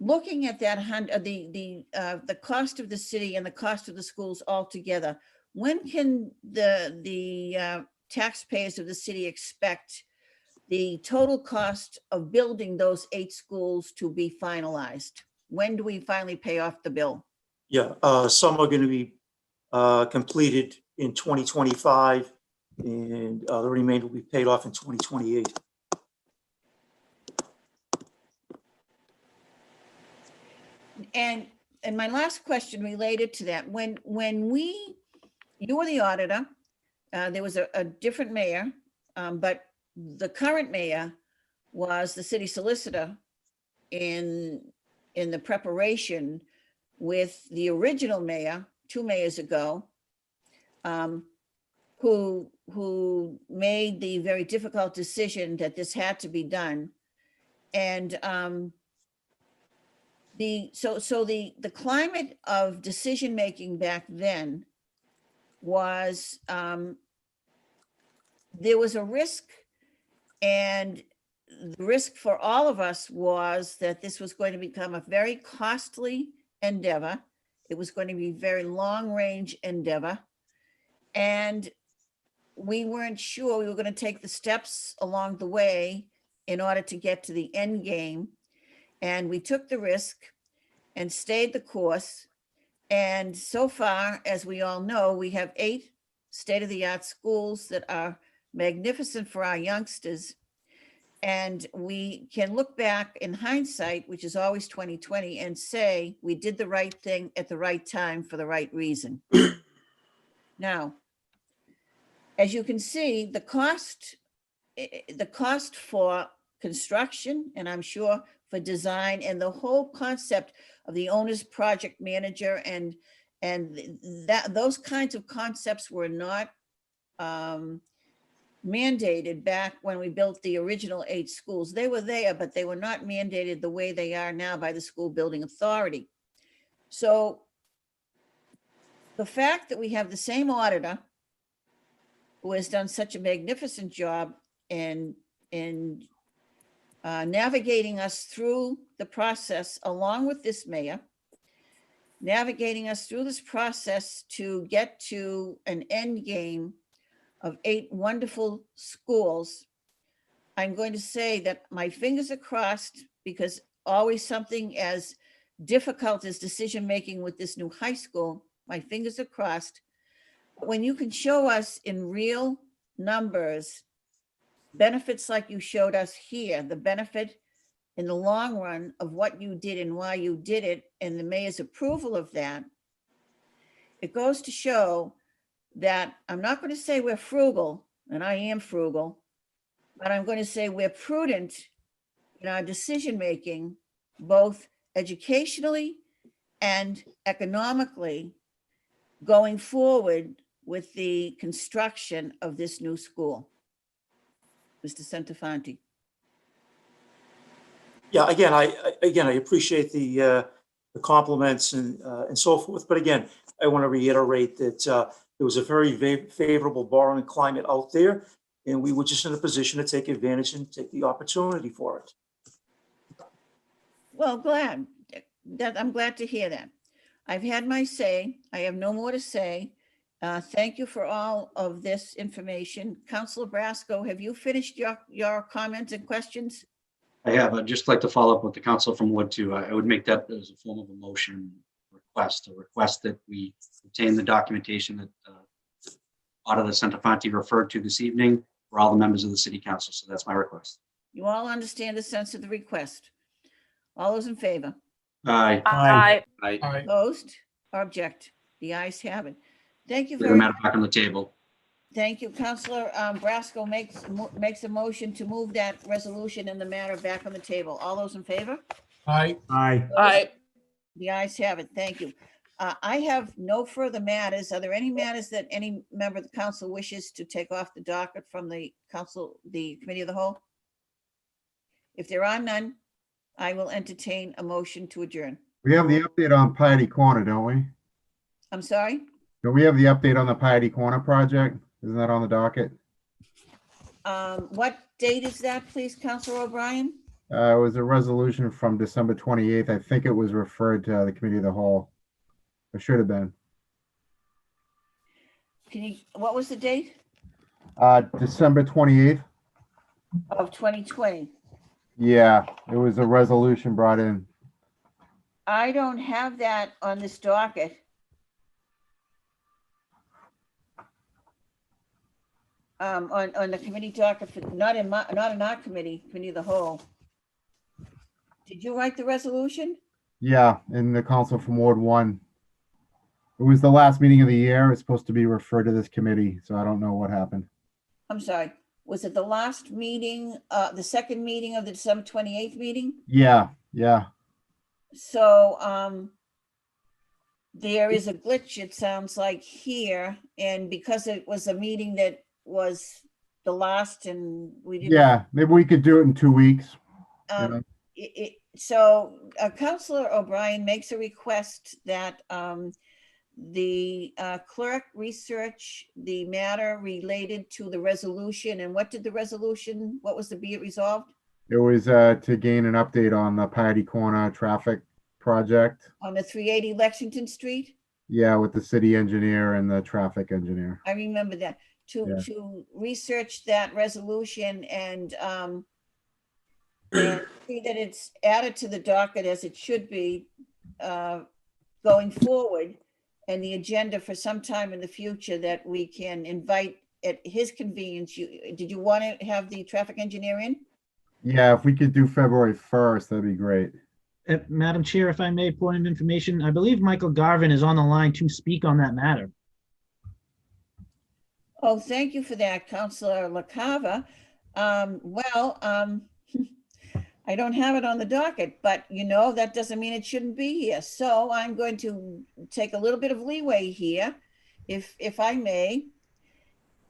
looking at that, the cost of the city and the cost of the schools all together, when can the taxpayers of the city expect the total cost of building those 8 schools to be finalized? When do we finally pay off the bill? Yeah, some are going to be completed in 2025, and the remainder will be paid off in 2028. And my last question related to that, when you were the auditor, there was a different mayor, but the current mayor was the city solicitor in the preparation with the original mayor, 2 mayors ago, who made the very difficult decision that this had to be done. And the climate of decision-making back then was, there was a risk, and the risk for all of us was that this was going to become a very costly endeavor. It was going to be a very long-range endeavor. And we weren't sure we were going to take the steps along the way in order to get to the end game. And we took the risk and stayed the course. And so far, as we all know, we have 8 state-of-the-art schools that are magnificent for our youngsters. And we can look back in hindsight, which is always 2020, and say we did the right thing at the right time for the right reason. Now, as you can see, the cost for construction, and I'm sure for design, and the whole concept of the owner's project manager, and that those kinds of concepts were not mandated back when we built the original 8 schools. They were there, but they were not mandated the way they are now by the School Building Authority. So the fact that we have the same auditor who has done such a magnificent job in navigating us through the process, along with this mayor, navigating us through this process to get to an end game of 8 wonderful schools, I'm going to say that my fingers are crossed, because always something as difficult as decision-making with this new high school, my fingers are crossed. When you can show us in real numbers benefits like you showed us here, the benefit in the long run of what you did and why you did it, and the mayor's approval of that, it goes to show that I'm not going to say we're frugal, and I am frugal, but I'm going to say we're prudent in our decision-making, both educationally and economically, going forward with the construction of this new school. Mr. Centofanti. Yeah, again, I appreciate the compliments and so forth. But again, I want to reiterate that there was a very favorable borrowing climate out there, and we were just in a position to take advantage and take the opportunity for it. Well, I'm glad to hear that. I've had my say. I have no more to say. Thank you for all of this information. Councilor Brasco, have you finished your comments and questions? I have. I'd just like to follow up with the council from Wood too. I would make that as a form of a motion request that we obtain the documentation that Auditor Centofanti referred to this evening for all the members of the city council. So that's my request. You all understand the sense of the request. All those in favor? Aye. Aye. Opposed or object? The ayes have it. Thank you Leave the very matter much. back on the table. Thank you. Councilor Brasco makes a motion to move that resolution and the matter back on the table. All those in favor? Aye. Aye. The ayes have it. Thank you. I have no further matters. Are there any matters that any member of the council wishes to take off the docket from the committee of the whole? If there are none, I will entertain a motion to adjourn. We have the update on Piety Corner, don't we? I'm sorry? Don't we have the update on the Piety Corner project? Isn't that on the docket? What date is that, please, Councilor O'Brien? It was a resolution from December 28th. I think it was referred to the committee of the whole. It should have been. What was the date? December 28th. Of 2020. Yeah, it was a resolution brought in. I don't have that on this docket. On the committee docket, not in our committee of the whole. Did you write the resolution? Yeah, in the council from Ward 1. It was the last meeting of the year. It's supposed to be referred to this committee, so I don't know what happened. I'm sorry. Was it the last meeting, the second meeting of the December 28th meeting? Yeah, Yeah, So, there is a glitch, it sounds like here, and because it was a meeting that was the last and we didn't. yeah, maybe we could do it in 2 weeks. you know? So Counselor O'Brien makes a request that the clerk research the matter related to the resolution. And what did the resolution, what was the be it resolved? It was to gain an update on the Piety Corner traffic project. On the 380 Lexington Street? Yeah, with the city engineer and the traffic engineer. I remember that. Yeah. To research that resolution and see that it's added to the docket as it should be going forward, and the agenda for some time in the future that we can invite at his convenience. Did you want to have the traffic engineer in? Yeah, if we could do February 1st, that'd be great. Madam Chair, if I may, point of information, I believe Michael Garvin is on the line to speak on that matter. Oh, thank you for that, Councilor LaCava. I don't have it on the docket, but that doesn't mean it shouldn't be here. So I'm going to take a little bit of leeway here, if I may.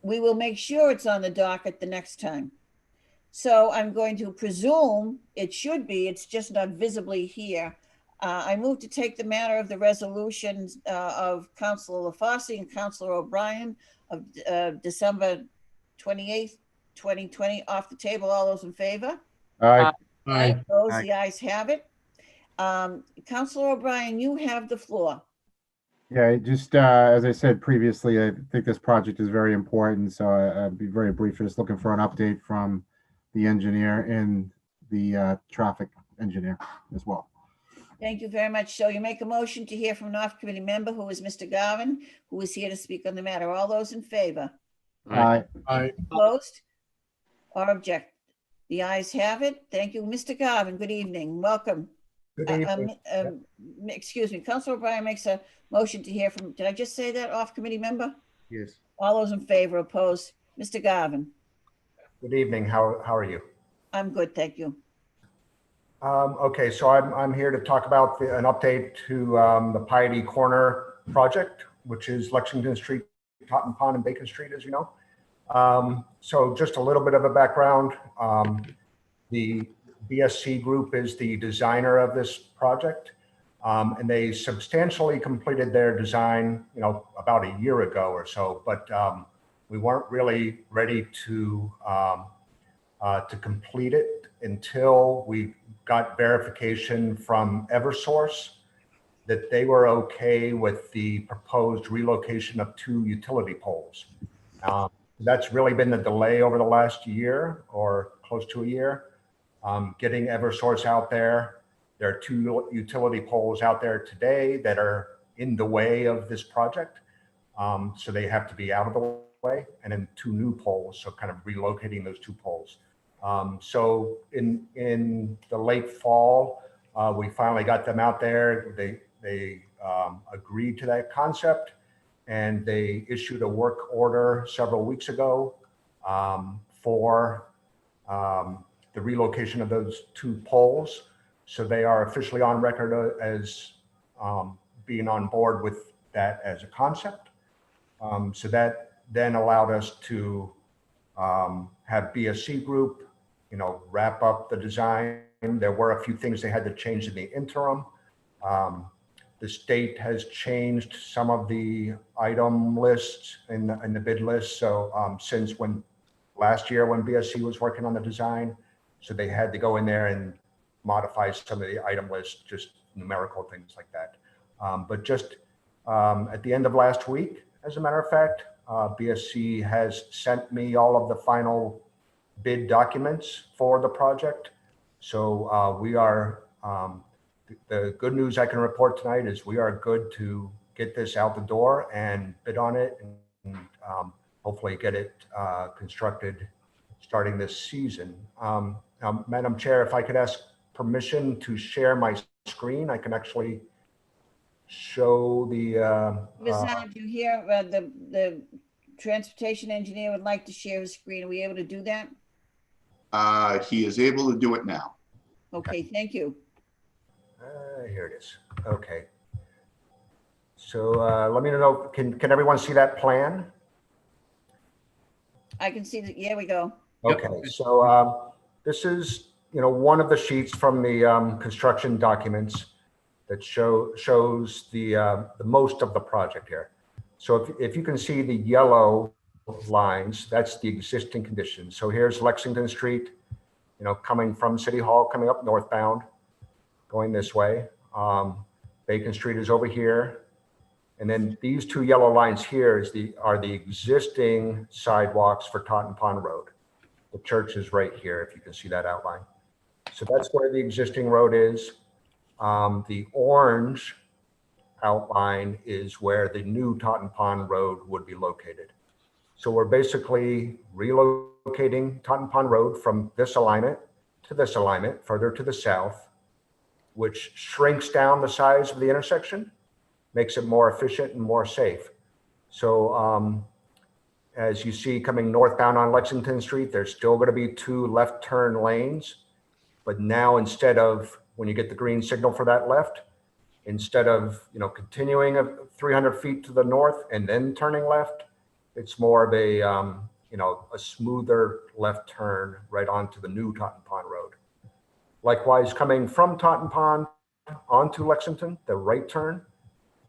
We will make sure it's on the docket the next time. So I'm going to presume it should be, it's just not visibly here. I move to take the matter of the resolutions of Councilor LaFosse and Councilor O'Brien of December 28th, 2020 off the table. All those in favor? Aye. Aye. Opposed? The ayes have it. Councilor O'Brien, you have the floor. Yeah, just as I said previously, I think this project is very important. So I'll be very brief. Just looking for an update from the engineer and the traffic engineer as well. Thank you very much. So you make a motion to hear from an off-committee member who is Mr. Garvin, who is here to speak on the matter. All those in favor? Aye. Opposed or object? The ayes have it. Thank you. Mr. Garvin, good evening. Welcome. Good evening. Excuse me, Councilor O'Brien makes a motion to hear from, did I just say that, off-committee member? Yes. All those in favor, opposed? Mr. Garvin? Good evening. How are you? I'm good, thank you. Okay, so I'm here to talk about an update to the Piety Corner project, which is Lexington Street, Totten Pond, and Bacon Street, as you know. So just a little bit of a background. The BSC Group is the designer of this project, and they substantially completed their design, about a year ago or so. But we weren't really ready to complete it until we got verification from Eversource that they were okay with the proposed relocation of 2 utility poles. That's really been the delay over the last year or close to a year. Getting Eversource out there. There are 2 utility poles out there today that are in the way of this project. So they have to be out of the way, and then 2 new poles. So kind of relocating those 2 poles. So in the late fall, we finally got them out there. They agreed to that concept, and they issued a work order several weeks ago for the relocation of those 2 poles. So they are officially on record as being on board with that as a concept. So that then allowed us to have BSC Group, wrap up the design. There were a few things they had to change in the interim. The state has changed some of the item lists in the bid list. So since last year when BSC was working on the design, so they had to go in there and modify some of the item lists, just numerical things like that. But just at the end of last week, as a matter of fact, BSC has sent me all of the final bid documents for the project. So we are, the good news I can report tonight is we are good to get this out the door and bid on it and hopefully get it constructed starting this season. Now, Madam Chair, if I could ask permission to share my screen, I can actually show the. Ms. Hunt, you hear the transportation engineer would like to share his screen. Are we able to do that? He is able to do it now. Okay, thank you. Here it is. Okay. So let me know, can everyone see that plan? I can see that. Here we go. Okay, so this is, one of the sheets from the construction documents that shows the most of the project here. So if you can see the yellow lines, that's the existing conditions. So here's Lexington Street, coming from City Hall, coming up northbound, going this way. Bacon Street is over here. And then these two yellow lines here are the existing sidewalks for Totten Pond Road. The church is right here, if you can see that outline. So that's where the existing road is. The orange outline is where the new Totten Pond Road would be located. So we're basically relocating Totten Pond Road from this alignment to this alignment, further to the south, which shrinks down the size of the intersection, makes it more efficient and more safe. So as you see coming northbound on Lexington Street, there's still going to be 2 left turn lanes. But now instead of, when you get the green signal for that left, instead of continuing 300 feet to the north and then turning left, it's more of a smoother left turn right onto the new Totten Pond Road. Likewise, coming from Totten Pond onto Lexington, the right turn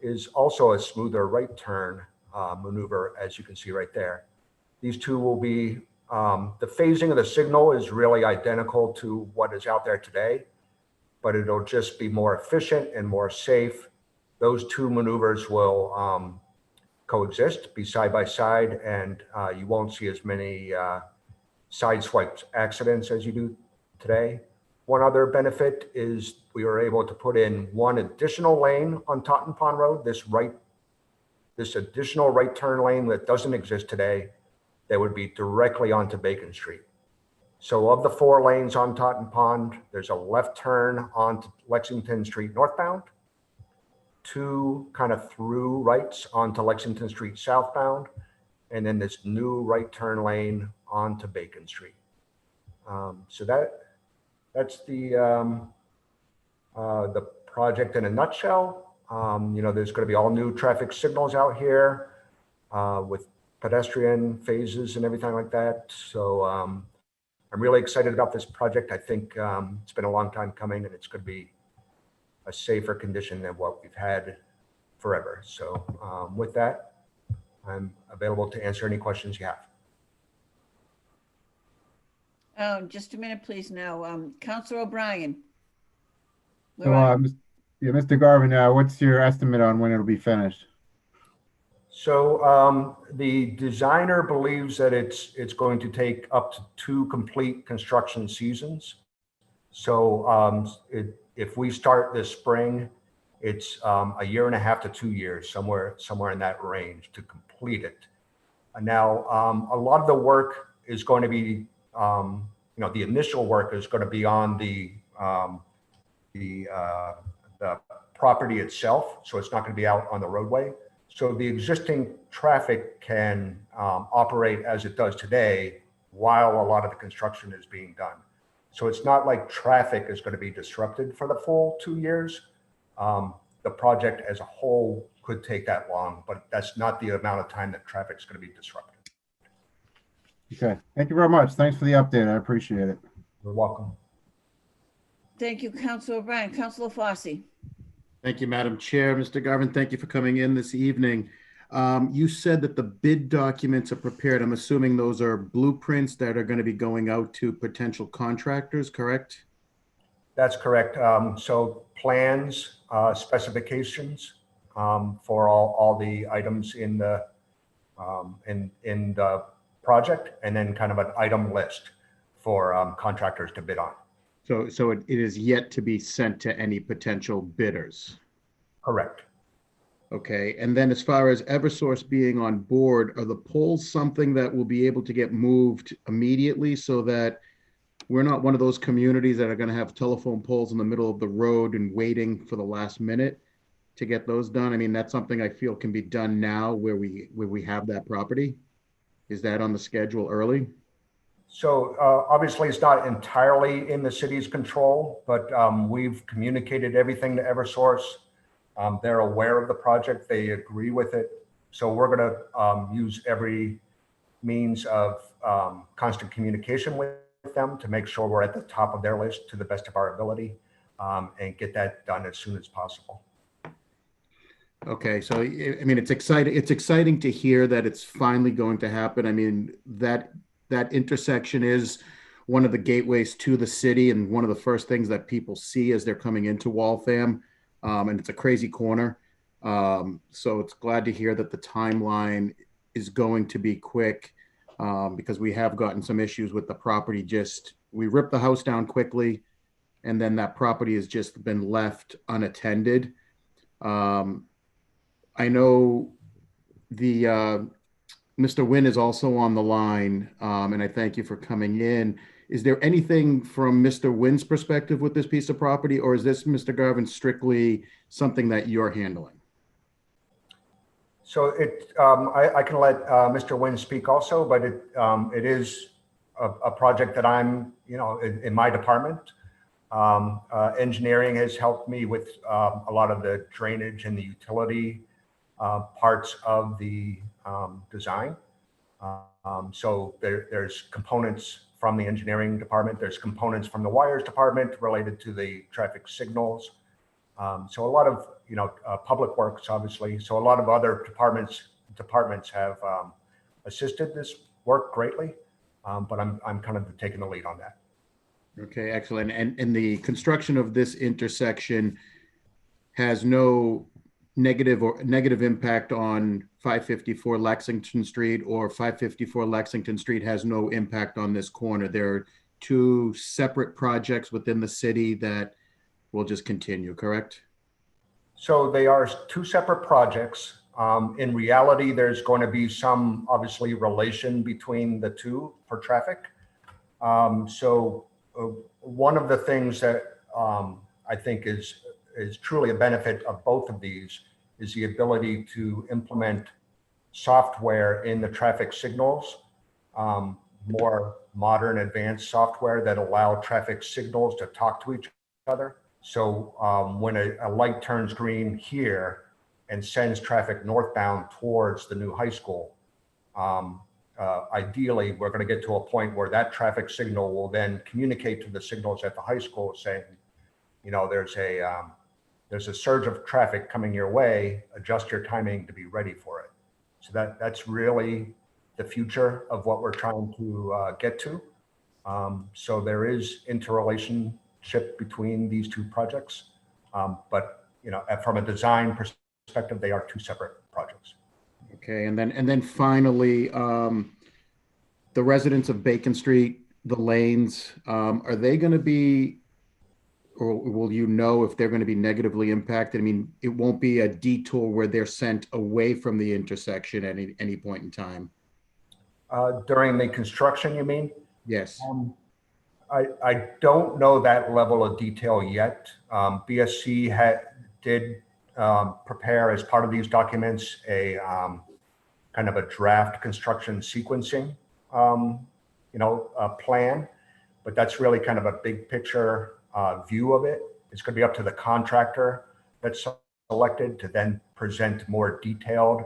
is also a smoother right turn maneuver, as you can see right there. These two will be, the phasing of the signal is really identical to what is out there today, but it'll just be more efficient and more safe. Those two maneuvers will coexist, be side by side, and you won't see as many side swipes accidents as you do today. One other benefit is we were able to put in 1 additional lane on Totten Pond Road, this additional right turn lane that doesn't exist today, that would be directly onto Bacon Street. So of the 4 lanes on Totten Pond, there's a left turn onto Lexington Street northbound, 2 kind of through rights onto Lexington Street southbound, and then this new right turn lane onto Bacon Street. So that's the project in a nutshell. There's going to be all new traffic signals out here with pedestrian phases and everything like that. So I'm really excited about this project. I think it's been a long time coming, and it's going to be a safer condition than what we've had forever. So with that, I'm available to answer any questions you have. Just a minute, please. Now, Councilor O'Brien. So, Mr. Garvin, what's your estimate on when it'll be finished? So the designer believes that it's going to take up to 2 complete construction seasons. So if we start this spring, it's 1.5 years to 2 years, somewhere in that range to complete it. Now, a lot of the work is going to be, the initial work is going to be on the property itself. So it's not going to be out on the roadway. So the existing traffic can operate as it does today while a lot of the construction is being done. So it's not like traffic is going to be disrupted for the full 2 years. The project as a whole could take that long, but that's not the amount of time that traffic is going to be disrupted. Okay, thank you very much. Thanks for the update. I appreciate it. You're welcome. Thank you, Councilor O'Brien. Councilor Fosse. Thank you, Madam Chair. Mr. Garvin, thank you for coming in this evening. You said that the bid documents are prepared. I'm assuming those are blueprints that are going to be going out to potential contractors, correct? That's correct. So plans, specifications for all the items in the project, and then kind of an item list for contractors to bid on. So it is yet to be sent to any potential bidders. Correct. Okay, and then as far as Eversource being on board, are the poles something that will be able to get moved immediately so that we're not one of those communities that are going to have telephone poles in the middle of the road and waiting for the last minute to get those done? I mean, that's something I feel can be done now where we have that property. Is that on the schedule early? So obviously, it's not entirely in the city's control, but we've communicated everything to Eversource. They're aware of the project. They agree with it. So we're going to use every means of constant communication with them to make sure we're at the top of their list to the best of our ability, and get that done as soon as possible. Okay, so I mean, it's exciting. It's exciting to hear that it's finally going to happen. I mean, that intersection is one of the gateways to the city and one of the first things that people see as they're coming into Waltham. And it's a crazy corner. So it's glad to hear that the timeline is going to be quick, because we have gotten some issues with the property. We ripped the house down quickly, and then that property has just been left unattended. I know the Mr. Nguyen is also on the line, and I thank you for coming in. Is there anything from Mr. Nguyen's perspective with this piece of property, or is this, Mr. Garvin, strictly something that you're handling? So I can let Mr. Nguyen speak also, but it is a project that I'm, in my department. Engineering has helped me with a lot of the drainage and the utility parts of the design. So there's components from the engineering department. There's components from the wires department related to the traffic signals. So a lot of, public works, obviously. So a lot of other departments have assisted this work greatly, but I'm kind of taking the lead on that. Okay, excellent. And the construction of this intersection has no negative impact on 554 Lexington Street, or 554 Lexington Street has no impact on this corner. There are two separate projects within the city that will just continue, correct? So they are two separate projects. In reality, there's going to be some, obviously, relation between the two for traffic. One of the things that I think is truly a benefit of both of these is the ability to implement software in the traffic signals, more modern, advanced software that allow traffic signals to talk to each other. So when a light turns green here and sends traffic northbound towards the new high school, ideally, we're going to get to a point where that traffic signal will then communicate to the signals at the high school saying, there's a surge of traffic coming your way, adjust your timing to be ready for it. So that's really the future of what we're trying to get to. So there is interrelationship between these two projects. But from a design perspective, they are two separate projects. Okay, and then finally, the residents of Bacon Street, the lanes, are they going to be, or will you know if they're going to be negatively impacted? I mean, it won't be a detour where they're sent away from the intersection at any point in time. During the construction, you mean? Yes. I don't know that level of detail yet. BSC did prepare, as part of these documents, a kind of a draft construction sequencing plan, but that's really kind of a big picture view of it. It's going to be up to the contractor that's selected to then present more detailed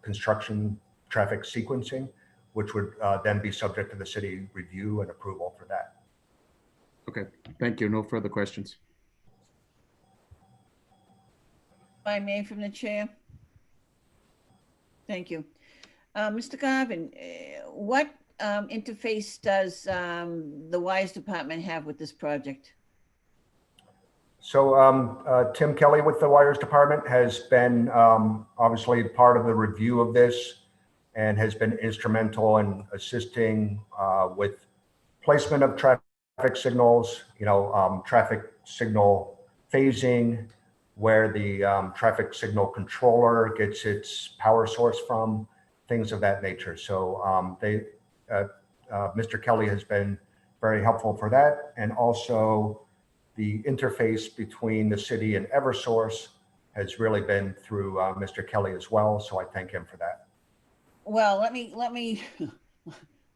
construction traffic sequencing, which would then be subject to the city review and approval for that. Okay, thank you. No further questions. If I may, from the chair. Thank you. Mr. Garvin, what interface does the wires department have with this project? So Tim Kelly with the wires department has been obviously part of the review of this and has been instrumental in assisting with placement of traffic signals, traffic signal phasing, where the traffic signal controller gets its power source from, things of that nature. So Mr. Kelly has been very helpful for that. And also the interface between the city and Eversource has really been through Mr. Kelly as well. So I thank him for that. Well, let me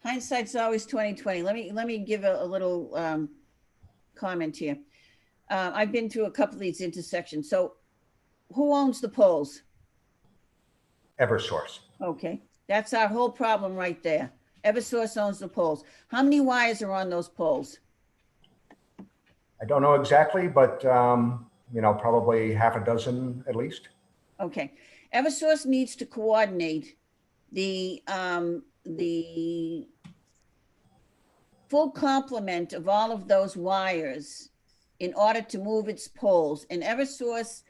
hindsight's always 20/20. Let me give a little comment here. I've been through a couple of these intersections. So who owns the poles? Eversource. Okay, that's our whole problem right there. Eversource owns the poles. How many wires are on those poles? I don't know exactly, but, probably half a dozen at least. Okay, Eversource needs to coordinate the full complement of all of those wires in order to move its poles. And Eversource,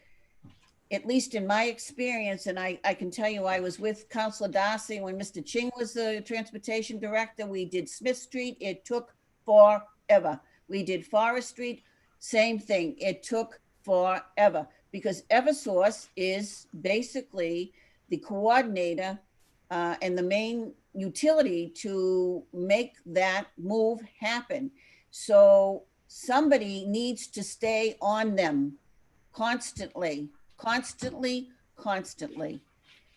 at least in my experience, and I can tell you, I was with Councilor Darcy when Mr. Ching was the transportation director. We did Smith Street. It took forever. We did Forest Street. Same thing. It took forever because Eversource is basically the coordinator and the main utility to make that move happen. So somebody needs to stay on them constantly,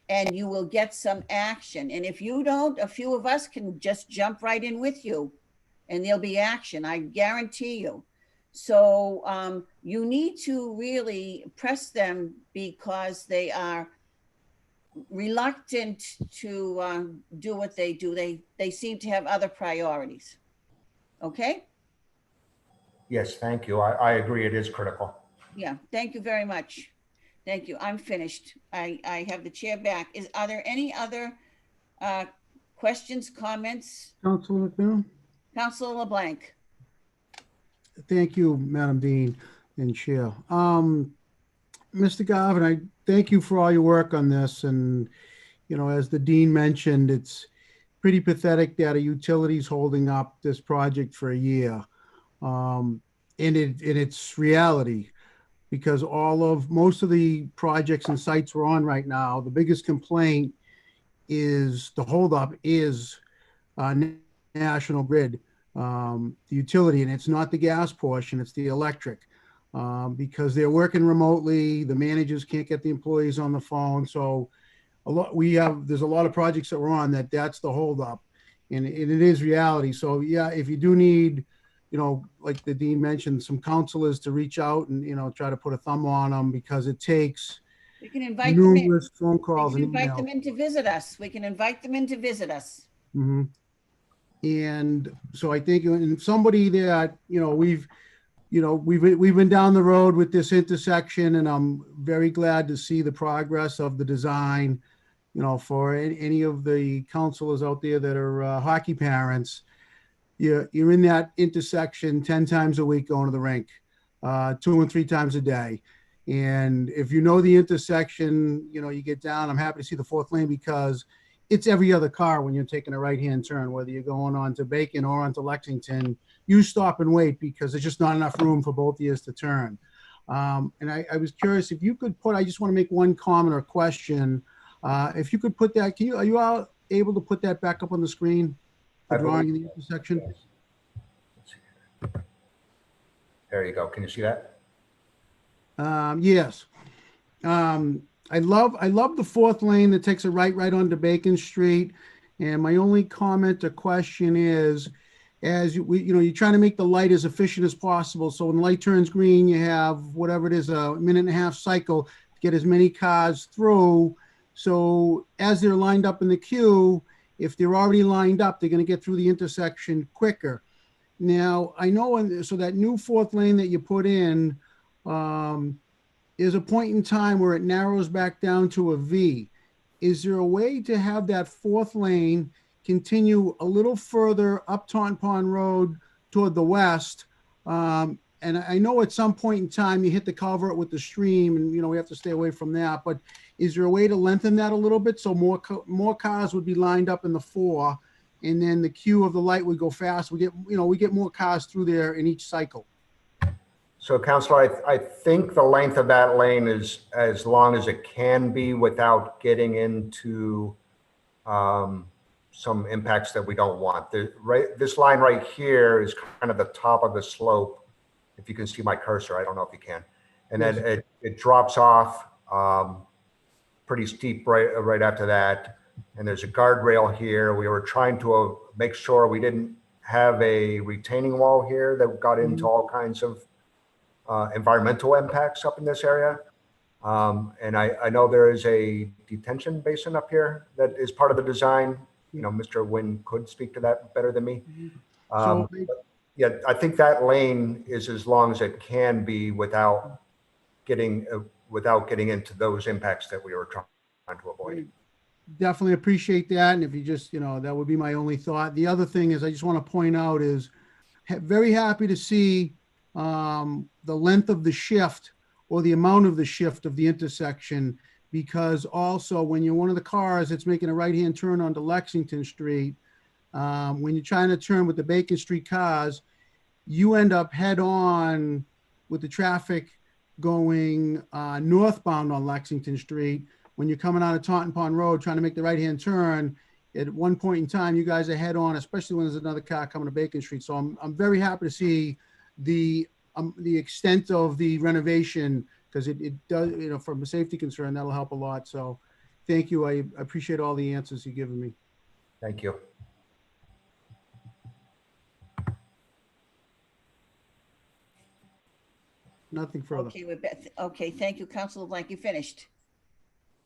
and you will get some action. And if you don't, a few of us can just jump right in with you and there'll be action, I guarantee you. So you need to really press them because they are reluctant to do what they do. They seem to have other priorities. Okay? Yes, thank you. I agree. It is critical. Yeah, thank you very much. Thank you. I'm finished. I have the chair back. Are there any other questions, comments? Councilor McMillan? Councilor LeBlanc. Thank you, Madam Dean and Chair. Mr. Garvin, I thank you for all your work on this. And, as the Dean mentioned, it's pretty pathetic that a utility's holding up this project for a year. And it's reality because most of the projects and sites we're on right now, the biggest complaint is the holdup is National Grid, the utility, and it's not the gas portion, it's the electric. Because they're working remotely, the managers can't get the employees on the phone. So there's a lot of projects that we're on that's the holdup, and it is reality. So yeah, if you do need, like the Dean mentioned, some counselors to reach out and, try to put a thumb on them because it takes we can invite them in. numerous phone calls We can and invite emails. them in to visit us. We can invite them in to visit us. Mhm. And so I think, and somebody that, we've been down the road with this intersection, and I'm very glad to see the progress of the design, for any of the counselors out there that are hockey parents. You're in that intersection 10 times a week going to the rink, 2 and 3 times a day. And if you know the intersection, you get down, I'm happy to see the 4th lane because it's every other car when you're taking a right-hand turn, whether you're going on to Bacon or onto Lexington, you stop and wait because there's just not enough room for both ears to turn. And I was curious if you could I just want to make one comment or question. If you could put that, are you all able to put that back up on the screen? The drawing in the intersection? There you go. Can you see that? Yes. I love the 4th lane that takes a right onto Bacon Street. And my only comment or question is, as you're trying to make the light as efficient as possible. So when the light turns green, you have whatever it is, a 1.5-minute cycle to get as many cars through. So as they're lined up in the queue, if they're already lined up, they're going to get through the intersection quicker. Now, I know, so that new 4th lane that you put in, is a point in time where it narrows back down to a V. Is there a way to have that 4th lane continue a little further up Taunton Pond Road toward the west? And I know at some point in time you hit the culvert with the stream and, we have to stay away from that. But is there a way to lengthen that a little bit so more cars would be lined up in the 4 and then the queue of the light would go fast? We get more cars through there in each cycle. So, Councilor, I think the length of that lane is as long as it can be without getting into some impacts that we don't want. This line right here is kind of the top of the slope. If you can see my cursor, I don't know if you can. And then it drops off pretty steep right after that. and there's a guardrail here. We were trying to make sure we didn't have a retaining wall here that got into all kinds of environmental impacts up in this area. And I know there is a detention basin up here that is part of the design. You know, Mr. Nguyen could speak to that better than me. So Yeah, I think that lane is as long as it can be without getting into those impacts that we were trying to avoid. definitely appreciate that. And if you just, that would be my only thought. The other thing is I just want to point out is very happy to see the length of the shift or the amount of the shift of the intersection, because also when you're one of the cars that's making a right-hand turn onto Lexington Street, when you're trying to turn with the Bacon Street cars, you end up head on with the traffic going northbound on Lexington Street. When you're coming out of Taunton Pond Road, trying to make the right-hand turn, at one point in time, you guys are head on, especially when there's another car coming to Bacon Street. So I'm very happy to see the extent of the renovation, because it does, from a safety concern, that'll help a lot. So thank you. I appreciate all the answers you've given me. Thank you. Nothing further. Okay, okay, thank you, Councilor Blank. You finished?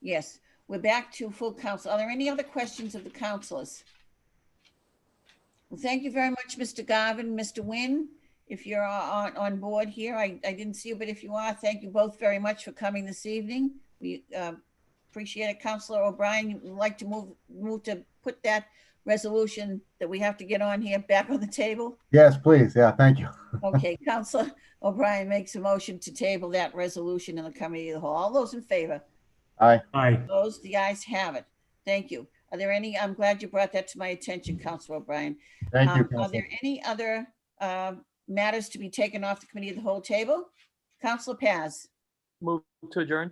Yes, we're back to full council. Are there any other questions of the councilors? Well, thank you very much, Mr. Garvin, Mr. Nguyen. If you're on board here, I didn't see you, but if you are, thank you both very much for coming this evening. We appreciate it. Councilor O'Brien, you would like to move to put that resolution that we have to get on here back on the table? Yes, please. Yeah, thank you. Okay, Councilor O'Brien makes a motion to table that resolution in the committee of the whole. All those in favor? Aye. Aye. Opposed? The ayes have it. Thank you. Are there any, I'm glad you brought that to my attention, Councilor O'Brien. Thank you, Are Councilor. there any other matters to be taken off the committee of the whole table? Councilor Paz. Move to adjourn.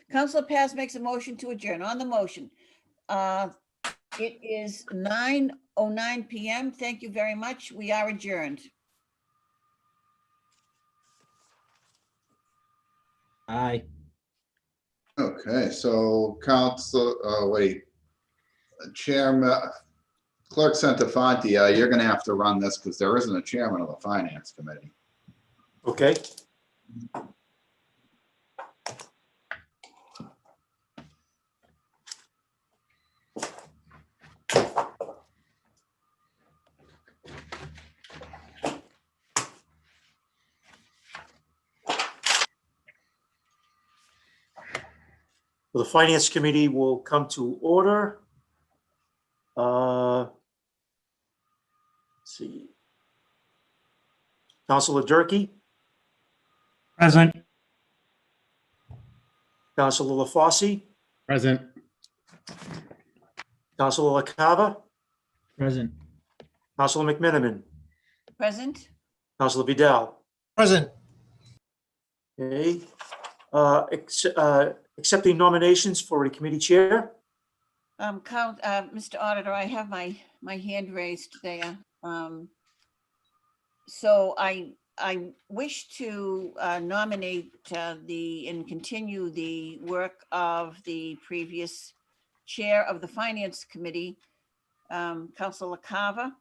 Councilor Paz makes a motion to adjourn. On the motion, it is 9:09 p.m. Thank you very much. We are adjourned. Aye. Okay, so Chairman, Clerk Santafanti, you're gonna have to run this because there isn't a chairman of the Finance Committee. Okay. The Finance Committee will come to order. Let's see. Councilor Durkee, Present. Councilor LaFosse, Present. Councilor LaCava, Present. Councilor McMiniman, Present? Councilor Vidal. Present. Okay. Accepting nominations for a committee chair. Mr. Auditor, I have my hand raised there. So I wish to nominate and continue the work of the previous chair of the Finance Committee, Councilor LaCava,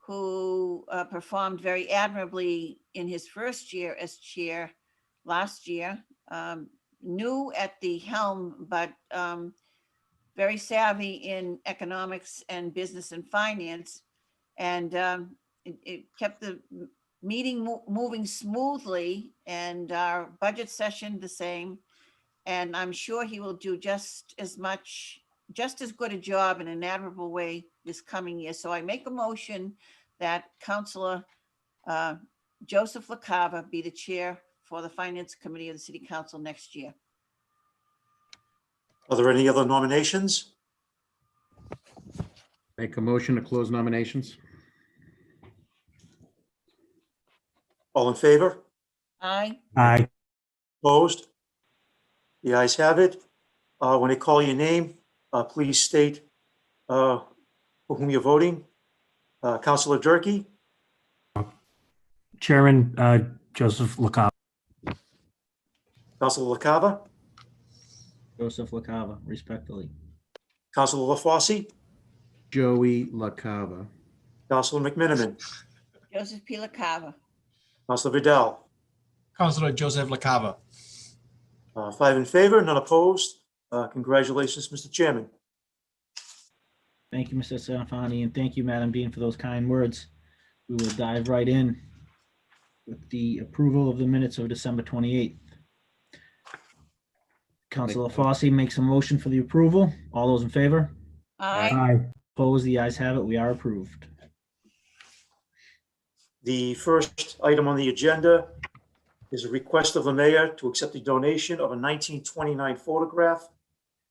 who performed very admirably in his first year as chair last year. New at the helm, but very savvy in economics and business and finance. And it kept the meeting moving smoothly, and our budget session the same. And I'm sure he will do just as good a job in an admirable way this coming year. So I make a motion that Councilor Joseph LaCava be the chair for the Finance Committee of the City Council next year. Are there any other nominations? Make a motion to close nominations. All in favor? Aye. Aye. Opposed? The ayes have it. When I call your name, please state for whom you're voting. Councilor Durkee, Chairman Joseph LaCava. Councilor LaCava, Joseph LaCava, respectfully. Counselor LaFosse, Joey LaCava. Counselor McMiniman, Joseph P. LaCava. Counselor Vidal. Counselor Joseph LaCava. 5 in favor, none opposed. Congratulations, Mr. Chairman. Thank you, Mr. Sanfani, and thank you, Madam Dean, for those kind words. We will dive right in with the approval of the minutes of December 28th. Councilor Fossey makes a motion for the approval. All those in favor? Aye. Opposed? The ayes have it. We are approved. The first item on the agenda is a request of the mayor to accept a donation of a 1929 photograph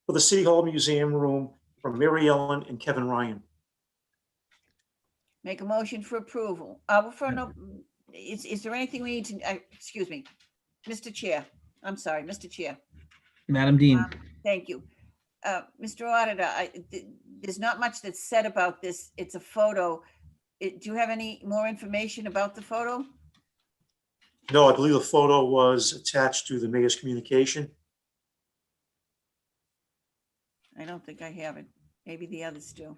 for the City Hall Museum Room from Mary Ellen and Kevin Ryan. Make a motion for approval. Is there anything we need to, excuse me, Mr. Chair, I'm sorry, Mr. Chair. Madam Dean. Thank you. Mr. Auditor, there's not much that's said about this. It's a photo. Do you have any more information about the photo? No, I believe the photo was attached to the mayor's communication. I don't think I have it. Maybe the others do.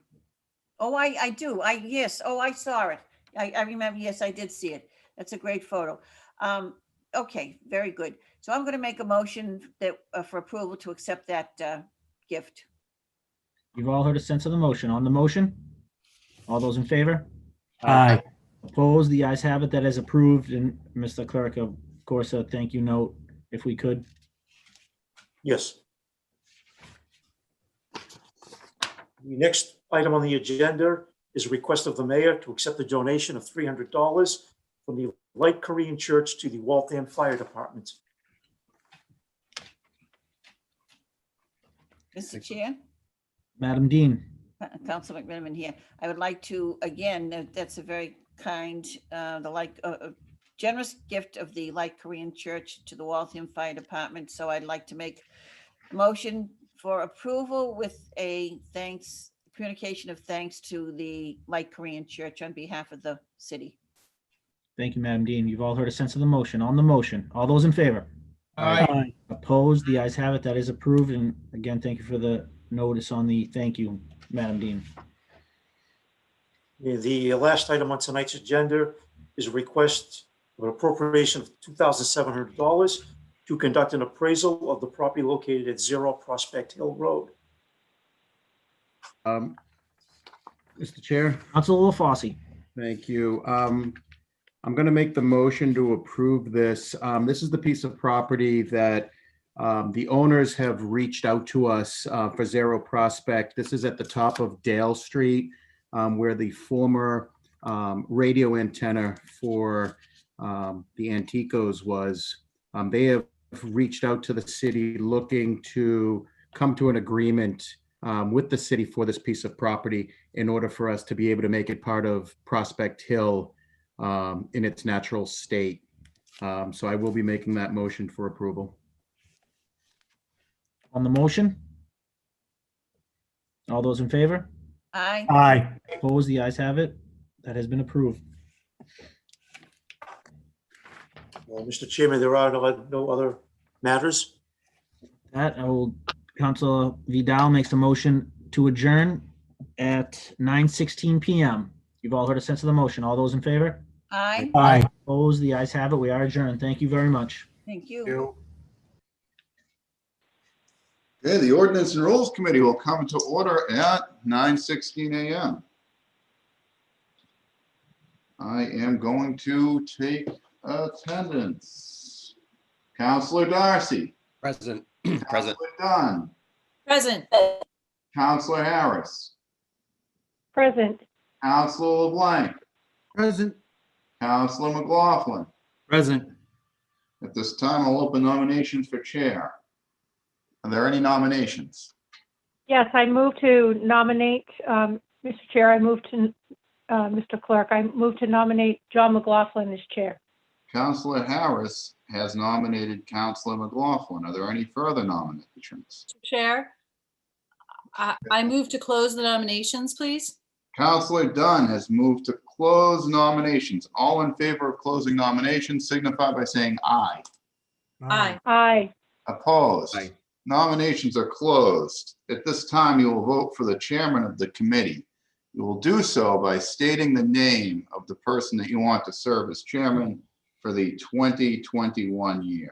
Oh, I do. Yes. Oh, I saw it. I remember. Yes, I did see it. That's a great photo. Okay, very good. So I'm going to make a motion that for approval to accept that gift. You've all heard a sense of the motion. On the motion? All those in favor? Aye. Opposed? The ayes have it. That is approved. And Mr. Clerk, of course, a thank you note, if we could. Yes. The next item on the agenda is a request of the mayor to accept a donation of $300 from the Light Korean Church to the Waltham Fire Department. Mr. Chair, Madam Dean. Councilor McMiniman here. I would like to, again, that's a very kind, generous gift of the Light Korean Church to the Waltham Fire Department. So I'd like to make a motion for approval with a communication of thanks to the Light Korean Church on behalf of the city. Thank you, Madam Dean. You've all heard a sense of the motion. On the motion, all those in favor? Aye. Opposed? The ayes have it. That is approved. And again, thank you for the notice on the thank you, Madam Dean. The last item on tonight's agenda is a request of an appropriation of $2,700 to conduct an appraisal of the property located at 0 Prospect Hill Road. Mr. Chair. Councilor LaFosse. Thank you. I'm going to make the motion to approve this. This is the piece of property that the owners have reached out to us for 0 Prospect. This is at the top of Dale Street, where the former radio antenna for the Anticos was. They have reached out to the city looking to come to an agreement with the city for this piece of property in order for us to be able to make it part of Prospect Hill in its natural state. So I will be making that motion for approval. On the motion? All those in favor? Aye. Aye. Opposed? The ayes have it. That has been approved. Well, Mr. Chairman, there are no other matters. That Councilor Vidal makes a motion to adjourn at 9:16 PM. You've all heard a sense of the motion. All those in favor? Aye. Aye. Opposed? The ayes have it. We are adjourned. Thank you very much. Thank you. Okay, the Ordinance and Rules Committee will come to order at 9:16 a.m. I am going to take attendance. Counselor Darcy. Present. Counselor Dunn. Present. Counselor Harris. Present. Counselor LeBlanc. Present. Counselor McLaughlin. Present. At this time, I'll open nominations for chair. Are there any nominations? Yes, I move to nominate, Mr. Chair, Mr. Clerk, I move to nominate John McLaughlin as chair. Counselor Harris has nominated Counselor McLaughlin. Are there any further nominations? Chair, I move to close the nominations, please. Counselor Dunn has moved to close nominations. All in favor of closing nominations signify by saying aye. Aye. Aye. Opposed? Aye. Nominations are closed. At this time, you will vote for the chairman of the committee. You will do so by stating the name of the person that you want to serve as chairman for the 2021 year.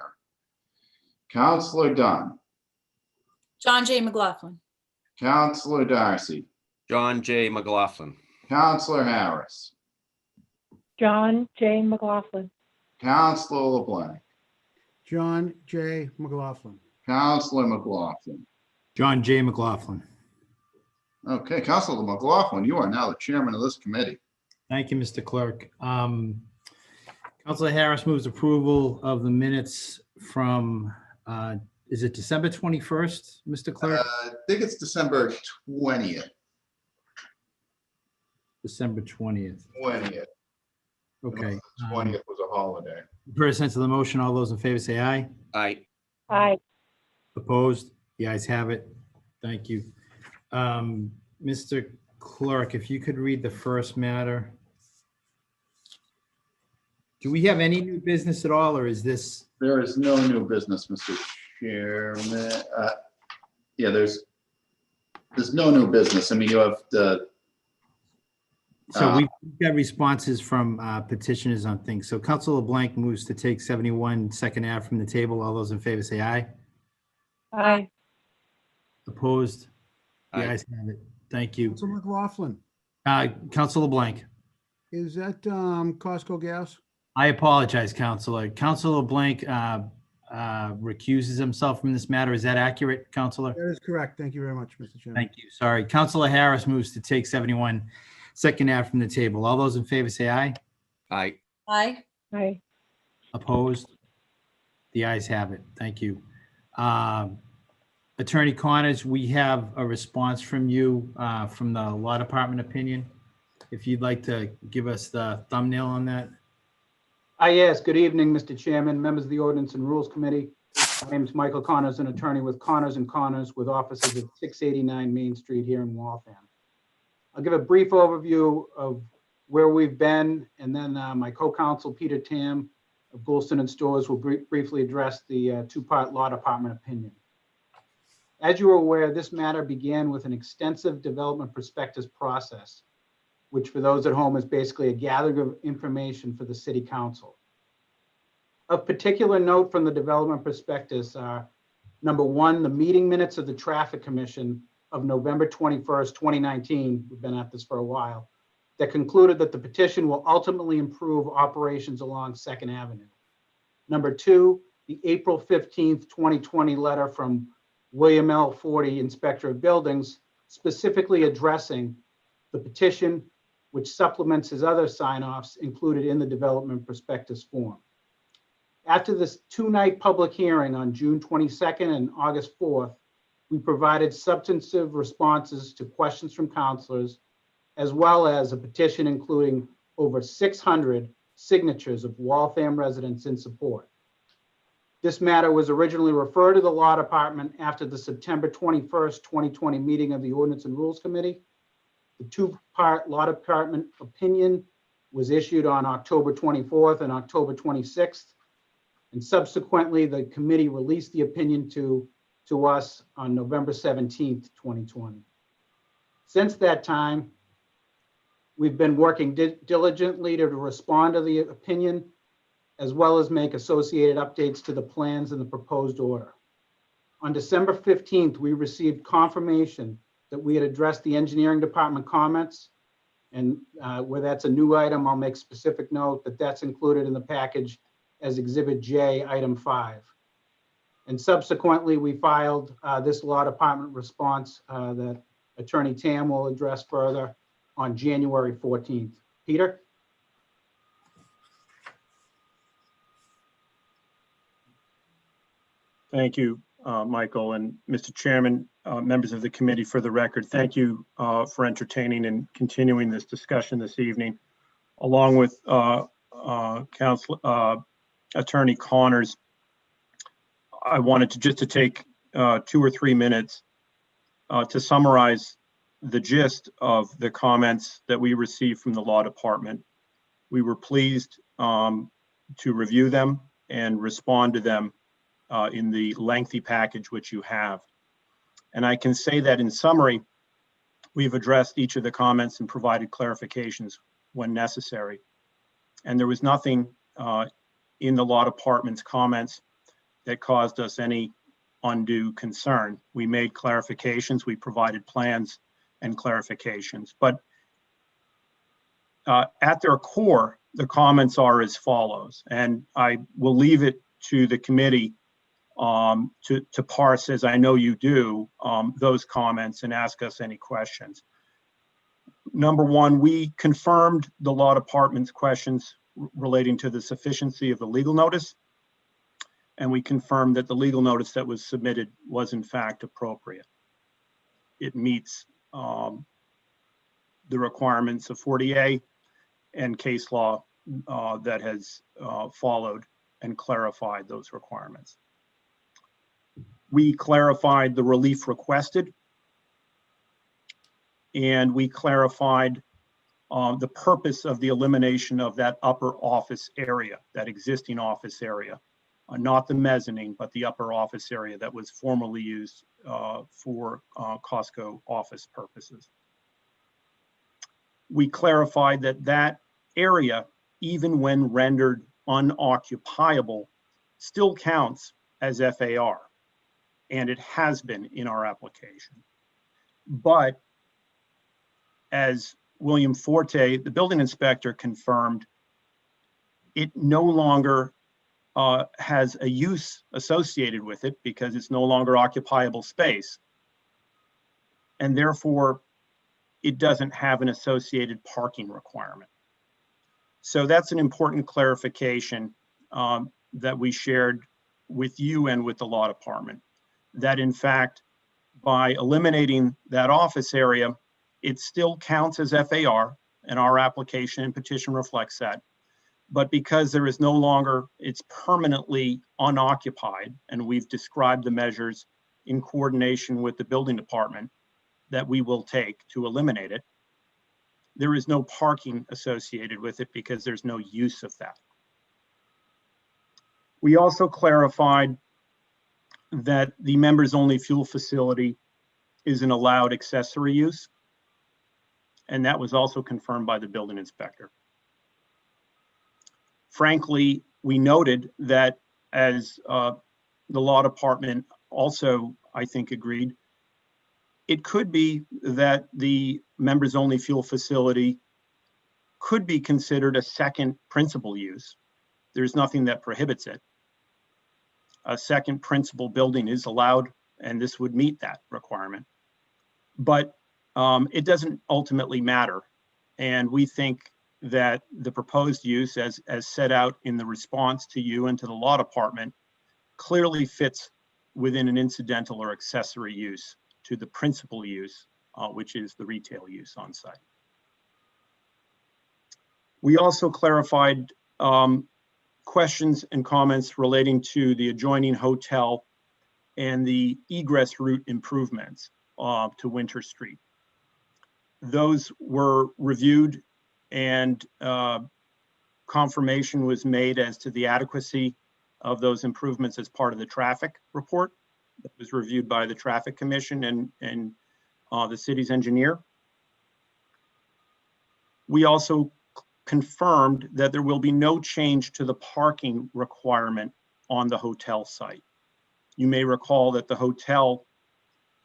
Counselor Dunn, John J. McLaughlin. Counselor Darcy, John J. McLaughlin. Counselor Harris, John J. McLaughlin. Counselor LeBlanc, John J. McLaughlin. Counselor McLaughlin. John J. McLaughlin. Okay, Counselor McLaughlin, you are now the chairman of this committee. Thank you, Mr. Clerk. Councilor Harris moves approval of the minutes from, is it December 21st, Mr. Clerk? I think it's December 20th. December 20th. 20th. Okay. 20th was a holiday. Per sense of the motion, all those in favor say aye. Aye. Aye. Opposed? The ayes have it. Thank you. Mr. Clerk, if you could read the first matter. Do we have any new business at all, or is this? There is no new business, Mr. Chairman. Yeah, there's no new business. I mean, you have the. So we've got responses from petitioners on things. So Councilor LeBlanc moves to take 71 Second Ave from the table. All those in favor say aye. Aye. Opposed? The Aye. ayes have it. Thank you. Council McLaughlin, Councilor LeBlanc. is that Costco gas? I apologize, Councilor. Councilor LeBlanc recuses himself from this matter. Is that accurate, Councilor? That is correct. Thank you very much, Mr. Chairman. Thank you. Sorry. Councilor Harris moves to take 71 Second Ave from the table. All those in favor say aye. Aye. Aye. Aye. Opposed? The ayes have it. Thank you. Attorney Connors, we have a response from you from the Law Department opinion. If you'd like to give us the thumbnail on that. Yes, good evening, Mr. Chairman, members of the Ordinance and Rules Committee. My name is Michael Connors, an attorney with Connors and Connors with offices at 689 Main Street here in Waltham. I'll give a brief overview of where we've been, and then my co-counsel Peter Tam of Goulston and Stores will briefly address the two-part Law Department opinion. As you are aware, this matter began with an extensive development prospectus process, which for those at home is basically a gathering of information for the City Council. Of particular note from the development prospectus are, number one, the meeting minutes of the Traffic Commission of November 21st, 2019, we've been at this for a while, that concluded that the petition will ultimately improve operations along Second Avenue. Number two, the April 15th, 2020 letter from William L. Forty, Inspector of Buildings, specifically addressing the petition, which supplements his other sign-offs included in the development prospectus form. After this two-night public hearing on June 22nd and August 4th, we provided substantive responses to questions from counselors, as well as a petition including over 600 signatures of Waltham residents in support. This matter was originally referred to the Law Department after the September 21st, 2020 meeting of the Ordinance and Rules Committee. The two-part Law Department opinion was issued on October 24th and October 26th. And subsequently, the committee released the opinion to us on November 17th, 2020. Since that time, we've been working diligently to respond to the opinion, as well as make associated updates to the plans in the proposed order. On December 15th, we received confirmation that we had addressed the engineering department comments. And where that's a new item, I'll make specific note that that's included in the package as Exhibit J, Item 5. And subsequently, we filed this Law Department response that Attorney Tam will address further on January 14th. Peter? Thank you, Michael, and Mr. Chairman, members of the committee. For the record, thank you for entertaining and continuing this discussion this evening. Along with Attorney Connors, I wanted to take 2 or 3 minutes to summarize the gist of the comments that we received from the Law Department. We were pleased to review them and respond to them in the lengthy package which you have. And I can say that in summary, we've addressed each of the comments and provided clarifications when necessary. And there was nothing in the law department's comments that caused us any undue concern. We made clarifications, we provided plans and clarifications, but at their core, the comments are as follows, and I will leave it to the committee to parse, as I know you do, those comments and ask us any questions. Number one, we confirmed the law department's questions relating to the sufficiency of the legal notice, and we confirmed that the legal notice that was submitted was in fact appropriate. It meets the requirements of 40A and case law that has followed and clarified those requirements. We clarified the relief requested, and we clarified the purpose of the elimination of that upper office area, that existing office area, not the mezzanine, but the upper office area that was formerly used for Costco office purposes. We clarified that that area, even when rendered unoccupiable, still counts as FAR, and it has been in our application. But as William Forte, the building inspector, confirmed, it no longer has a use associated with it because it's no longer occupiable space. And therefore, it doesn't have an associated parking requirement. So that's an important clarification that we shared with you and with the law department, that in fact, by eliminating that office area, it still counts as FAR, and our application and petition reflects that. But because there is no longer, it's permanently unoccupied, and we've described the measures in coordination with the building department that we will take to eliminate it, there is no parking associated with it because there's no use of that. We also clarified that the members only fuel facility is an allowed accessory use, and that was also confirmed by the building inspector. Frankly, we noted that, as the law department also, I think, agreed, it could be that the members only fuel facility could be considered a second principal use. There's nothing that prohibits it. A second principal building is allowed, and this would meet that requirement. But it doesn't ultimately matter. And we think that the proposed use, as set out in the response to you and to the law department, clearly fits within an incidental or accessory use to the principal use, which is the retail use on site. We also clarified questions and comments relating to the adjoining hotel and the egress route improvements to Winter Street. Those were reviewed, and confirmation was made as to the adequacy of those improvements as part of the traffic report that was reviewed by the Traffic Commission and the city's engineer. We also confirmed that there will be no change to the parking requirement on the hotel site. You may recall that the hotel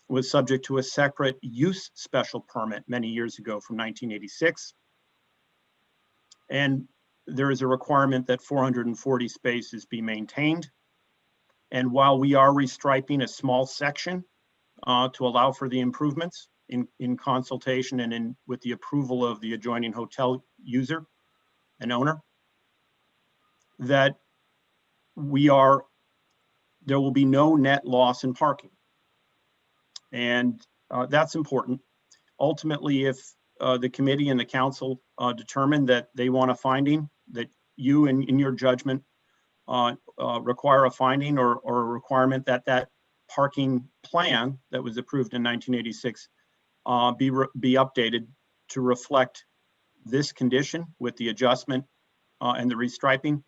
was subject to a separate use special permit many years ago from 1986. And there is a requirement that 440 spaces be maintained. And while we are restriping a small section to allow for the improvements in consultation and with the approval of the adjoining hotel user and owner, that there will be no net loss in parking. And that's important. Ultimately, if the committee and the council determine that they want a finding, that you in your judgment require a finding or a requirement that that parking plan that was approved in 1986 be updated to reflect this condition with the adjustment and the restriping,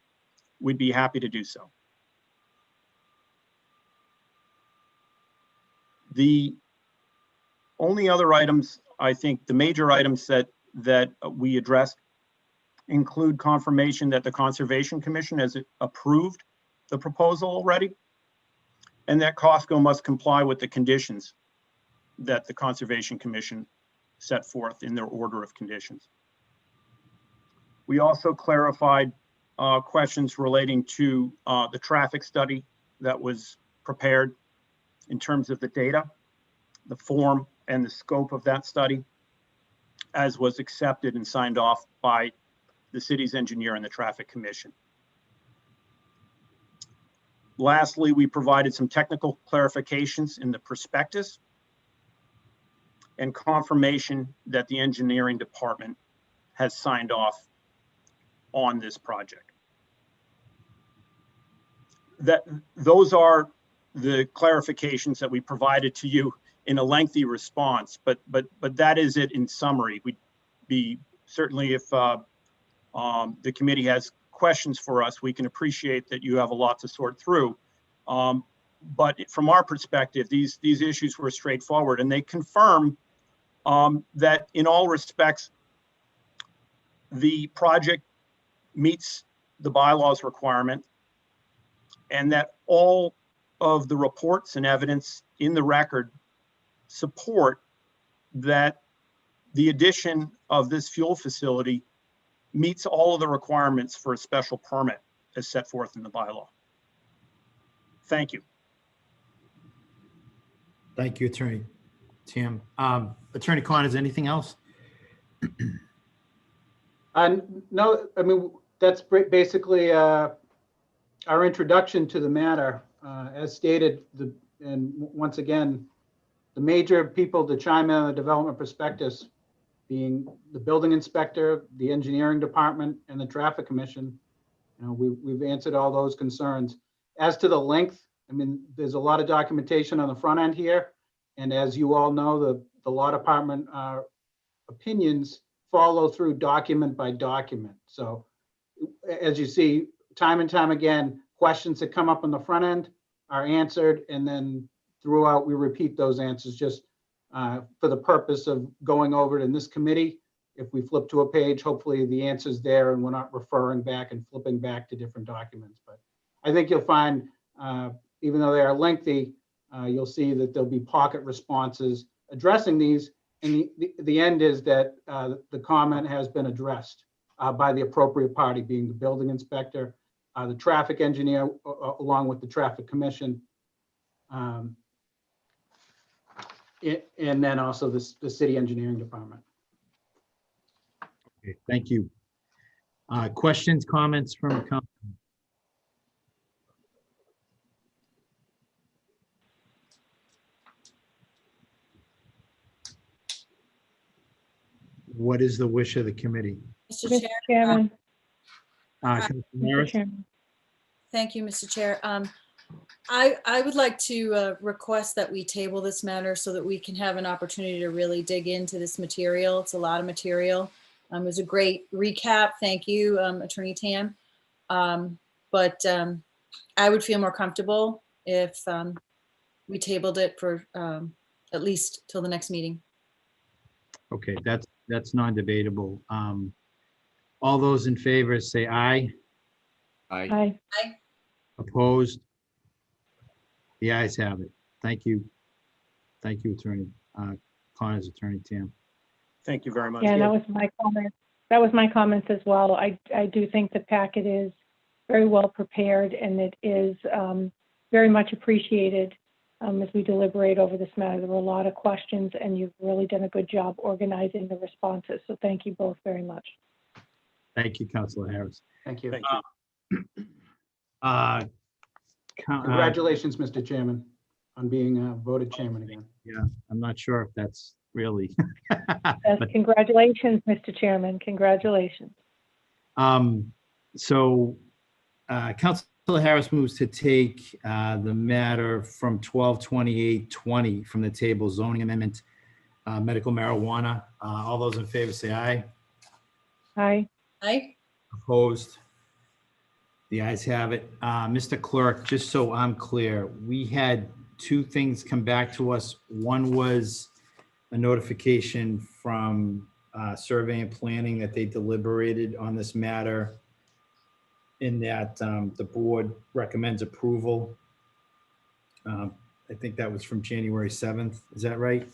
we'd be happy to do so. The only other items, I think the major items that we addressed include confirmation that the Conservation Commission has approved the proposal already, and that Costco must comply with the conditions that the Conservation Commission set forth in their order of conditions. We also clarified questions relating to the traffic study that was prepared in terms of the data, the form, and the scope of that study, as was accepted and signed off by the city's engineer and the Traffic Commission. Lastly, we provided some technical clarifications in the prospectus and confirmation that the engineering department has signed off on this project. Those are the clarifications that we provided to you in a lengthy response, but that is it in summary. We'd be certainly, if the committee has questions for us, we can appreciate that you have a lot to sort through. But from our perspective, these issues were straightforward, and they confirm that in all respects, the project meets the bylaws requirement, and that all of the reports and evidence in the record support that the addition of this fuel facility meets all of the requirements for a special permit as set forth in the bylaw. Thank you. Thank you, Attorney Tim. Attorney Connors, anything else? No, I mean, that's basically our introduction to the matter. As stated, and once again, the major people to chime in on the development prospectus being the building inspector, the engineering department, and the traffic commission. You know, we've answered all those concerns. As to the length, I mean, there's a lot of documentation on the front end here. And as you all know, the law department opinions follow through document by document. So as you see, time and time again, questions that come up on the front end are answered, and then throughout we repeat those answers just for the purpose of going over it in this committee. If we flip to a page, hopefully the answer's there and we're not referring back and flipping back to different documents. But I think you'll find, even though they are lengthy, you'll see that there'll be pocket responses addressing these. And the end is that the comment has been addressed by the appropriate party, being the building inspector, the traffic engineer, along with the traffic commission, and then also the city engineering department. Okay, thank you. Questions, comments from the council? What is the wish of the committee? Mr. Chair. Chairman. Councilman Harris? Thank you, Mr. Chair. I would like to request that we table this matter so that we can have an opportunity to really dig into this material. It's a lot of material. It was a great recap. Thank you, Attorney Tam. But I would feel more comfortable if we tabled it for at least till the next meeting. Okay, that's non-debatable. All those in favor say aye. Aye. Aye. Opposed? The ayes have it. Thank you. Thank you, Attorney Connors, Attorney Tam. Thank you very much. Yeah, that was my comment. That was my comments as well. I do think the packet is very well prepared, and it is very much appreciated as we deliberate over this matter. There were a lot of questions, and you've really done a good job organizing the responses. So thank you both very much. Thank you, Councilor Harris. Thank you. Thank you. Congratulations, Mr. Chairman, on being voted chairman again. Yeah, I'm not sure if that's really. Yes, congratulations, Mr. Chairman. Congratulations. So Councilor Harris moves to take the matter from 12/28/20 from the table, zoning amendment, medical marijuana. All those in favor say aye. Aye. Aye. Opposed? The ayes have it. Mr. Clerk, just so I'm clear, we had two things come back to us. One was a notification from Survey and Planning that they deliberated on this matter, in that the board recommends approval. I think that was from January 7th. Is that right?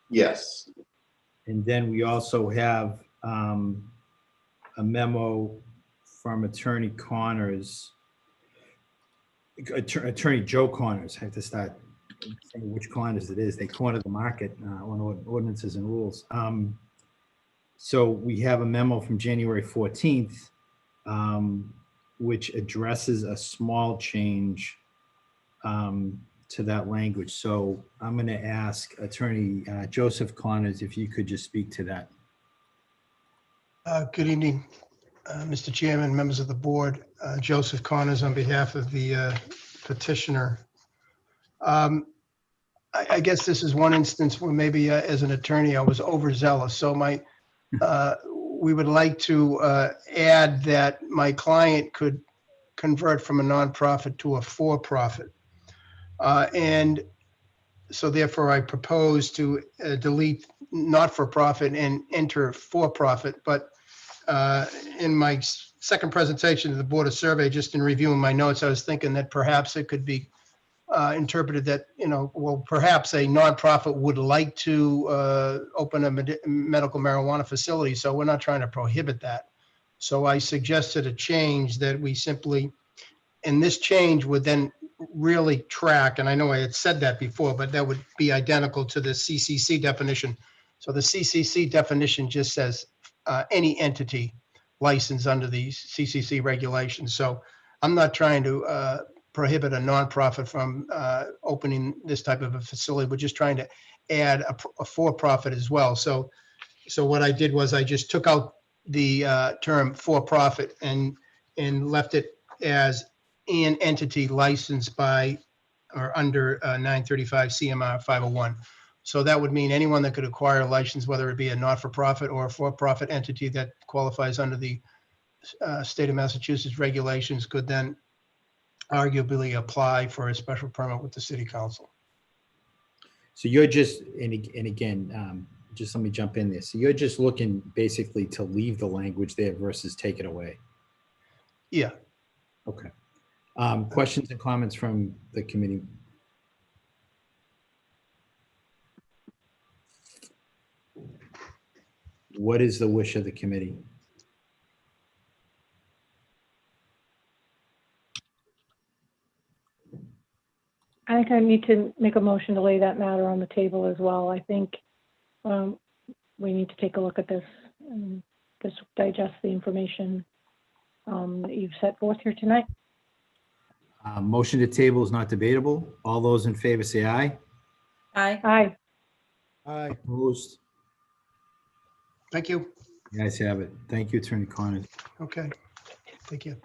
Yes. And then we also have a memo from Attorney Connors, Attorney Joe Connors. I have to start saying which Connors it is. They corner the market on ordinances and rules. So we have a memo from January 14th, which addresses a small change to that language. So I'm going to ask Attorney Joseph Connors if you could just speak to that. Good evening, Mr. Chairman, members of the board. Joseph Connors on behalf of the petitioner. I guess this is one instance where maybe as an attorney I was overzealous. So we would like to add that my client could convert from a nonprofit to a for-profit. And so therefore I propose to delete not-for-profit and enter for-profit. But in my second presentation to the Board of Survey, just in reviewing my notes, I was thinking that perhaps it could be interpreted that, well, perhaps a nonprofit would like to open a medical marijuana facility. So we're not trying to prohibit that. So I suggested a change that we simply, and this change would then really track, and I know I had said that before, but that would be identical to the CCC definition. So the CCC definition just says any entity licensed under the CCC regulations. So I'm not trying to prohibit a nonprofit from opening this type of a facility. We're just trying to add a for-profit as well. So what I did was I just took out the term for-profit and left it as an entity licensed by or under 935 CMR 501. So that would mean anyone that could acquire a license, whether it be a not-for-profit or a for-profit entity that qualifies under the state of Massachusetts regulations, could then arguably apply for a special permit with the city council. So you're just, and again, just let me jump in there. So you're just looking basically to leave the language there versus take it away. Yeah. Okay. Questions and comments from the committee? What is the wish of the committee? I think I need to make a motion to lay that matter on the table as well. I think we need to take a look at this and just digest the information that you've set forth here tonight. Motion to table is not debatable. All those in favor say aye. Aye. Aye. Aye. Opposed? Thank you. You guys have it. Thank you, Attorney Connors. Okay. Thank you.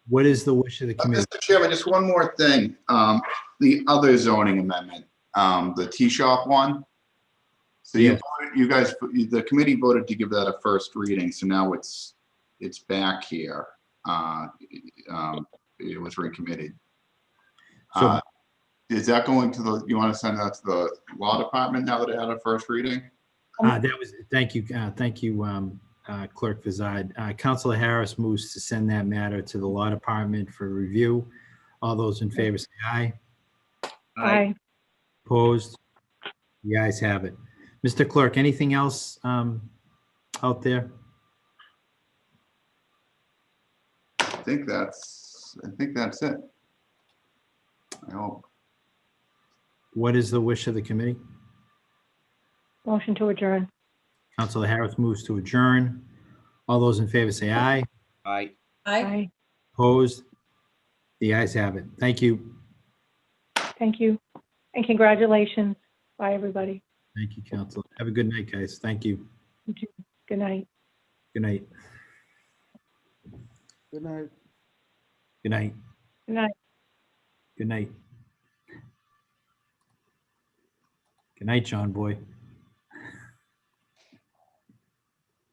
What is the wish of the committee? Mr. Chairman, just one more thing. The other zoning amendment, the tea shop one. So Yes. you guys, the committee voted to give that a first reading. So now it's back here. It was recommitted. So- Is that going to the, you want to send that to the law department now that it had a first reading? That was, thank you, Clerk Vizard. Councilor Harris moves to send that matter to the law department for review. All those in favor say aye. Aye. Opposed? The ayes have it. Mr. Clerk, anything else out there? I think that's it. I hope. What is the wish of the committee? Motion to adjourn. Councilor Harris moves to adjourn. All those in favor say aye. Aye. Aye. Opposed? The ayes have it. Thank you. Thank you. And congratulations. Bye, everybody. Thank you, Council. Have a good night, guys. Thank you. You too. Good night. Good night. Good night. Good night. Good night. Good night. Good night, John Boy.